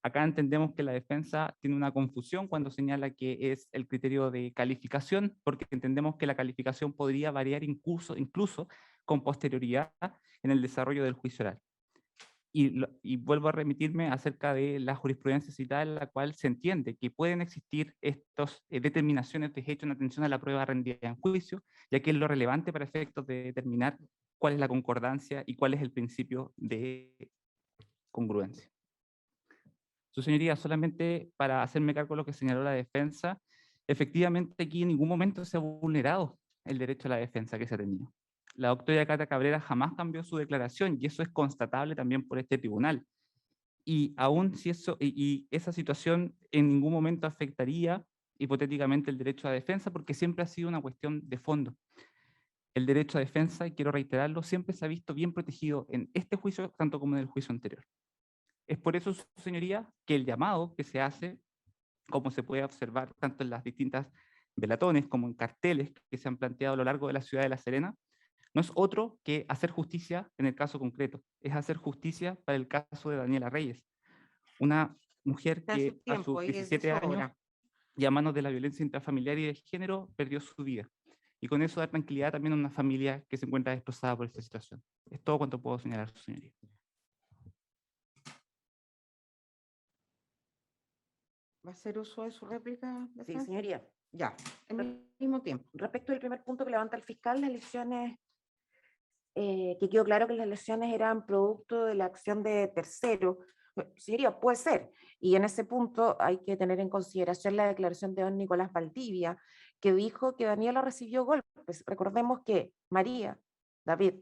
Acá entendemos que la defensa tiene una confusión cuando señala que es el criterio de calificación, porque entendemos que la calificación podría variar incluso con posterioridad en el desarrollo del juicio oral. Y vuelvo a remitirme acerca de la jurisprudencia citada, en la cual se entiende que pueden existir estas determinaciones de hecho en atención a la prueba rendida en juicio, ya que es lo relevante para efectos de determinar cuál es la concordancia y cuál es el principio de congruencia. Su señoría, solamente para hacerme cargo de lo que señaló la defensa, efectivamente aquí en ningún momento se ha vulnerado el derecho a la defensa que se ha tenido. La doctora Cata Cabrera jamás cambió su declaración y eso es constatable también por este tribunal. Y aún si eso, y esa situación en ningún momento afectaría hipotéticamente el derecho a la defensa, porque siempre ha sido una cuestión de fondo. El derecho a defensa, y quiero reiterarlo, siempre se ha visto bien protegido en este juicio, tanto como en el juicio anterior. Es por eso, su señoría, que el llamado que se hace, como se puede observar tanto en las distintas velatones como en carteles que se han planteado a lo largo de la ciudad de La Serena, no es otro que hacer justicia en el caso concreto, es hacer justicia para el caso de Daniela Reyes, una mujer Está en que su a tiempo sus y es 17 su años obra. y a manos de la violencia intrafamiliar y de género perdió su vida. Y con eso da tranquilidad también a una familia que se encuentra destrozada por esta situación. Es todo cuanto puedo señalar, su señoría. ¿Va a hacer uso de su réplica? Sí, defensa? señoría. Ya, al mismo tiempo. Respecto del primer punto que levanta el fiscal, las lesiones, que quedó claro que las lesiones eran producto de la acción de tercero. Señoría, puede ser. Y en ese punto hay que tener en consideración la declaración de don Nicolás Valdivia, que dijo que Daniela recibió golpes. Recordemos que María, David,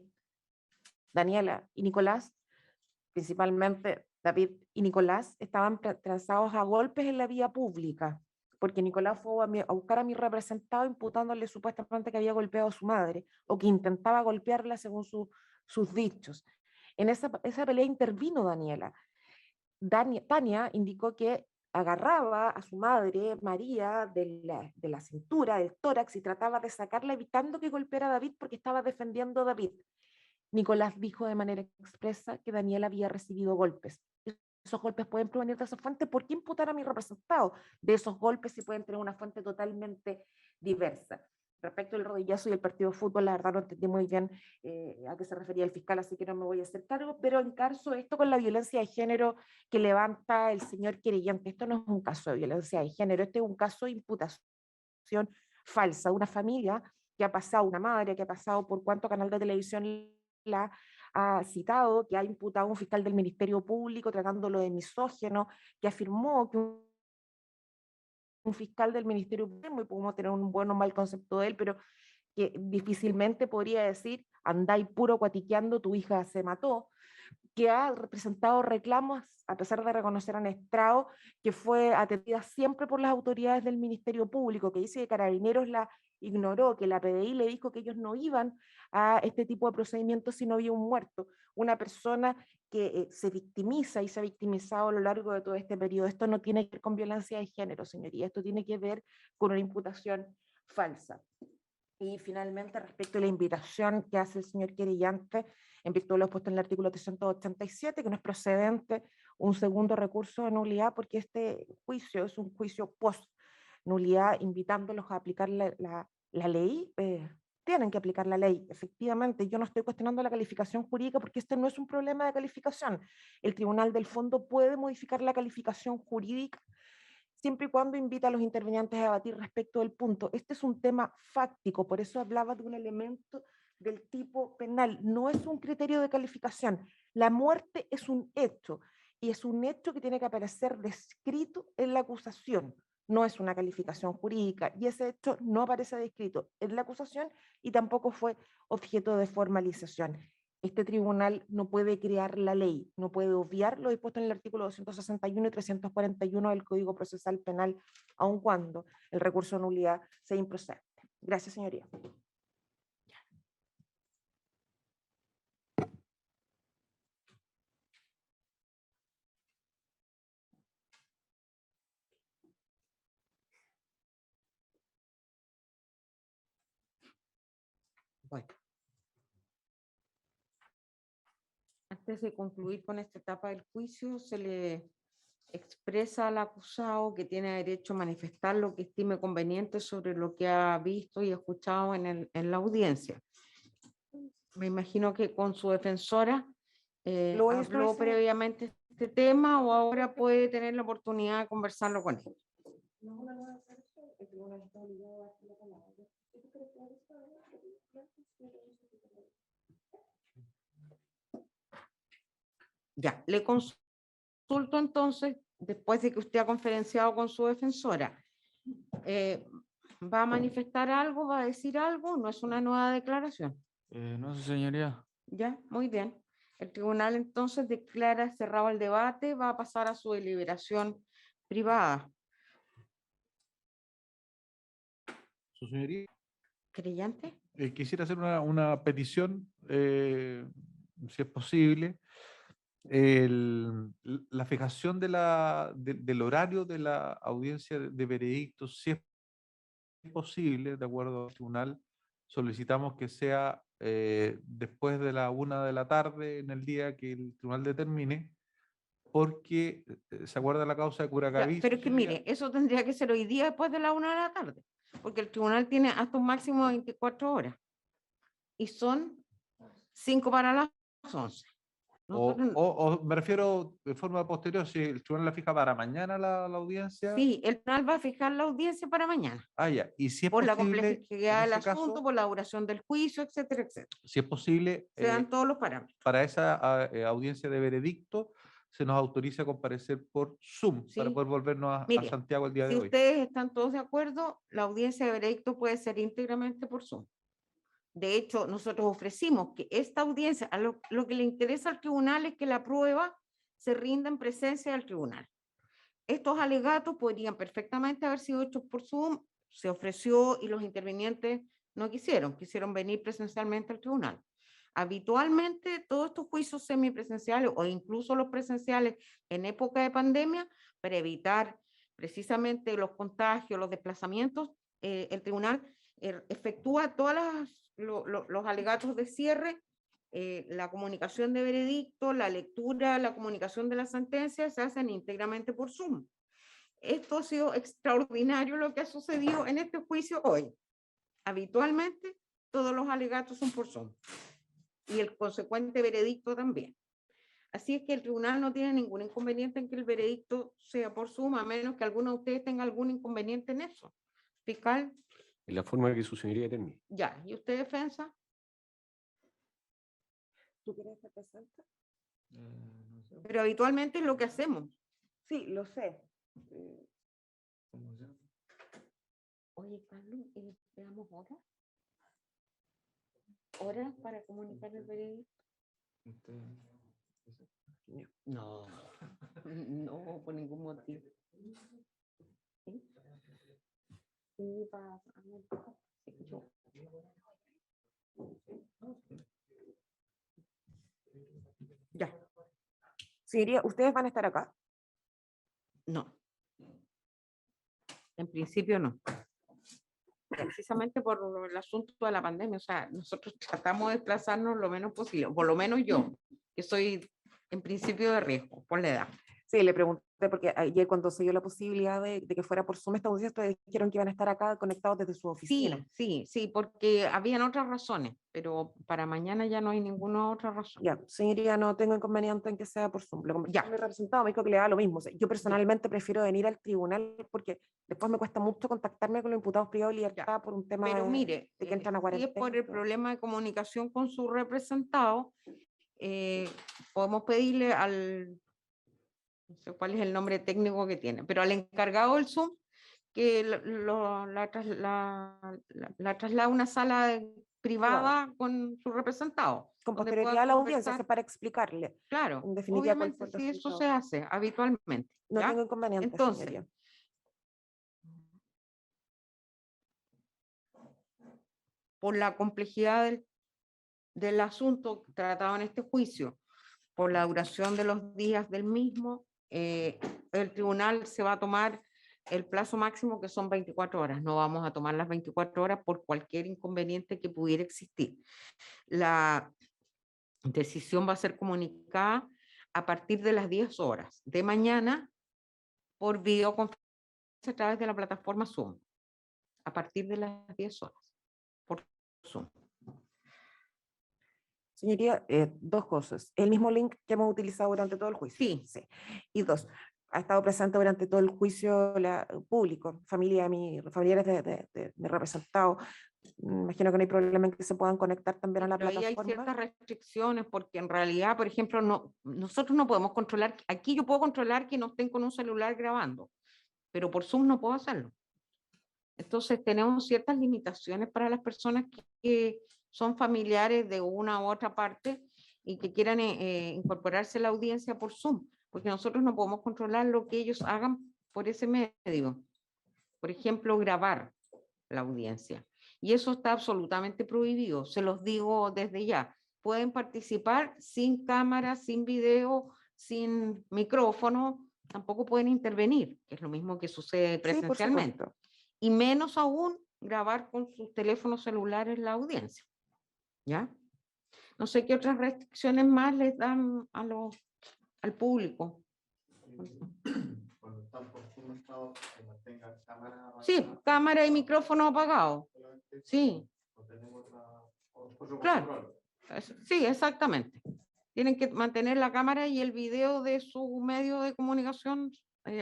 Daniela y Nicolás, principalmente David y Nicolás, estaban transados a golpes en la vía pública, porque Nicolás fue a buscar a mi representado imputándole supuestamente que había golpeado a su madre o que intentaba golpearla según sus dichos. En esa pelea intervino Daniela. Tania indicó que agarraba a su madre, María, de la cintura, del tórax, y trataba de sacarla evitando que golpeara a David porque estaba defendiendo a David. Nicolás dijo de manera expresa que Daniela había recibido golpes. Esos golpes pueden provenir de esa fuente. ¿Por qué imputar a mi representado? De esos golpes si pueden tener una fuente totalmente diversa. Respecto al rodillazo y el partido de fútbol, la verdad no entendí muy bien a qué se refería el fiscal, así que no me voy a hacer cargo, pero encarzo esto con la violencia de género que levanta el señor querellante. Esto no es un caso de violencia de género, este es un caso de imputación falsa. Una familia que ha pasado, una madre que ha pasado por cuánto canal de televisión la ha citado, que ha imputado a un fiscal del Ministerio Público tratándolo de misógino, que afirmó que un fiscal del Ministerio Público, y podemos tener un buen o mal concepto de él, pero que difícilmente podría decir, andáis puro cuatiqueando, tu hija se mató. que ha presentado reclamos, a pesar de reconocer a Estrado, que fue atendida siempre por las autoridades del Ministerio Público, que dice que Carabineros la ignoró, que la PDI le dijo que ellos no iban a este tipo de procedimientos si no había un muerto, una persona que se victimiza y se ha victimizado a lo largo de todo este periodo. Esto no tiene que ver con violencia de género, señoría, esto tiene que ver con una imputación falsa. Y finalmente, respecto a la invitación que hace el señor querellante, en virtud de lo expuesto en el artículo 387, que no es procedente un segundo recurso de nulidad, porque este juicio es un juicio post nulidad, invitándolos a aplicar la ley, tienen que aplicar la ley. Efectivamente, yo no estoy cuestionando la calificación jurídica porque este no es un problema de calificación. El Tribunal del Fondo puede modificar la calificación jurídica siempre y cuando invita a los intervinientes a debatir respecto del punto. Este es un tema fáctico, por eso hablaba de un elemento del tipo penal, no es un criterio de calificación. La muerte es un hecho, y es un hecho que tiene que aparecer descrito en la acusación, no es una calificación jurídica, y ese hecho no aparece descrito en la acusación y tampoco fue objeto de formalización. Este tribunal no puede crear la ley, no puede obviar lo dispuesto en el artículo 261 y 341 del Código Procesal Penal, aun cuando el recurso de nulidad sea improcedente. Gracias, señoría. Bueno. Antes de concluir con esta etapa del juicio, se le expresa al acusado que tiene derecho a manifestar lo que estime conveniente sobre lo que ha visto y escuchado en la audiencia. Me imagino que con su defensora Lo voy a habló instruir, previamente este tema o ahora puede tener la oportunidad de conversarlo con él. Ya, le consulto entonces, después de que usted ha conferenciado con su defensora, ¿va a manifestar algo, va a decir algo? ¿No es una nueva declaración? No, su señoría. Ya, muy bien. El tribunal entonces declara cerrado el debate, va a pasar a su deliberación privada. Su señoría, ¿Creyente? quisiera hacer una petición, si es posible. La fijación del horario de la audiencia de veredicto, si es posible, de acuerdo al tribunal, solicitamos que sea después de la 1 de la tarde en el día que el tribunal determine, porque se aguarda la causa de Ya, Curacaví. pero es que señoría. mire, eso tendría que ser hoy día después de la 1 de la tarde, porque el tribunal tiene hasta un máximo de 24 horas y son 5 para las 11. Nosotros, O me refiero de forma posterior, si el tribunal la fija para mañana la audiencia. sí, el tribunal va a fijar la audiencia para mañana, Ah, ya. Y si es por la posible, en complejidad del ese asunto, caso, por la duración del juicio, etcétera, etcétera. si es posible, Se dan todos los parámetros. para esa audiencia de veredicto, se nos autoriza a comparecer por Zoom para Sí. poder volvernos a Mire, Santiago el día si de hoy. ustedes están todos de acuerdo, la audiencia de veredicto puede ser íntegramente por Zoom. De hecho, nosotros ofrecimos que esta audiencia, a lo que le interesa al tribunal es que la prueba se rinda en presencia del tribunal. Estos alegatos podrían perfectamente haber sido hechos por Zoom, se ofreció y los intervinientes no quisieron venir presencialmente al tribunal. Habitualmente todos estos juicios semipresenciales o incluso los presenciales en época de pandemia, para evitar precisamente los contagios, los desplazamientos, el tribunal efectúa todos los alegatos de cierre, la comunicación de veredicto, la lectura, la comunicación de la sentencia se hacen íntegramente por Zoom. Esto ha sido extraordinario lo que ha sucedido en este juicio hoy. Habitualmente todos los alegatos son por Zoom y el consecuente veredicto también. Así es que el tribunal no tiene ningún inconveniente en que el veredicto sea por Zoom, a menos que alguno de ustedes tenga algún inconveniente en eso. Fiscal. En la forma que su señoría determine. Ya, ¿y usted, defensa? ¿Tú quieres que presente? No sé. Pero habitualmente es lo que hacemos. Sí, lo sé. ¿Cómo se llama? Oye, Carlos, veamos hora. ¿Hora para comunicar el veredicto? Usted- No, no, por ningún motivo. ¿Sí? Sí, sí, yo. Ya, Señoría, ¿ustedes van a estar acá? no. En principio no. Precisamente por el asunto de la pandemia, o sea, nosotros tratamos de desplazarnos lo menos posible, por lo menos yo, que soy en principio de riesgo por la edad. Sí, le pregunté porque ayer cuando se dio la posibilidad de que fuera por Zoom esta audiencia, ustedes dijeron que iban a estar acá conectados desde su oficina. Sí, porque habían otras razones, pero para mañana ya no hay ninguna otra razón. Ya, señoría, no tengo inconveniente en que sea por Zoom. Lo conversé Ya. con mi representado, me dijo que le da lo mismo. O sea, yo personalmente prefiero venir al tribunal porque después me cuesta mucho contactarme con los imputados privados de libertad por un tema Pero mire, de que entran a si es cuarentena. por el problema de comunicación con su representado, podemos pedirle al, no sé cuál es el nombre técnico que tiene, pero al encargado del Zoom que la traslade a una sala privada con su representado. Con donde posterioridad pueda a la audiencia, conversar. es para explicarle. Claro, En definitiva, cuál obviamente fue el sí, eso resultado. se hace habitualmente. No ¿ya? tengo inconveniente, Entonces, señoría. por la complejidad del asunto tratado en este juicio, por la duración de los días del mismo, el tribunal se va a tomar el plazo máximo, que son 24 horas. No vamos a tomar las 24 horas por cualquier inconveniente que pudiera existir. La decisión va a ser comunicada a partir de las 10 horas de mañana por videoconferencia a través de la plataforma Zoom. A partir de las 10 horas por Zoom. Señoría, dos cosas. El mismo link que hemos utilizado durante todo el juicio. Sí. Y dos, ha estado presente durante todo el juicio público, familiares de mi representado. Imagino que no hay problema en que se puedan conectar también a la Pero ahí hay plataforma. ciertas restricciones porque en realidad, por ejemplo, nosotros no podemos controlar, aquí yo puedo controlar que no estén con un celular grabando, pero por Zoom no puedo hacerlo. Entonces tenemos ciertas limitaciones para las personas que son familiares de una u otra parte y que quieran incorporarse a la audiencia por Zoom, porque nosotros no podemos controlar lo que ellos hagan por ese medio. Por ejemplo, grabar la audiencia. Y eso está absolutamente prohibido, se los digo desde ya. Pueden participar sin cámara, sin video, sin micrófono, tampoco pueden intervenir, que es lo mismo que sucede presencialmente. Sí, por supuesto. Y menos aún grabar con sus teléfonos celulares la audiencia. ¿Ya? No sé qué otras restricciones más les dan al público. Sí, cámara y micrófono apagado. Sí. Claro. Sí, exactamente. Tienen que mantener la cámara y el video de su medio de comunicación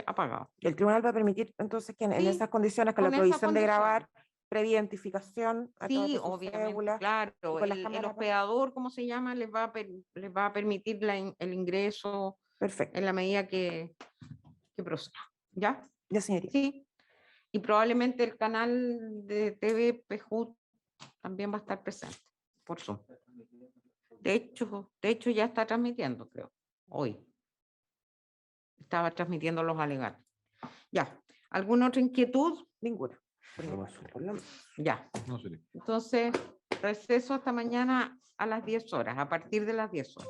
apagado. El tribunal va a permitir entonces que en Sí, esas condiciones, con la con esas prohibición de condiciones. grabar, previa identificación a través Sí, de su obviamente, cédula, claro. con las El cámaras hospedador, ¿cómo se llama? Les va a permitir el ingreso Perfecto. en la medida que proceda. ¿Ya? Ya, señoría. Sí. Y probablemente el canal de TV Pejut también va a estar presente por Zoom. De hecho ya está transmitiendo, creo, hoy. Estaba transmitiendo los alegatos. Ya. ¿Alguna otra inquietud? Ninguna. Ya. No, señoría. Entonces, receso hasta mañana a las 10 horas, a partir de las 10 horas.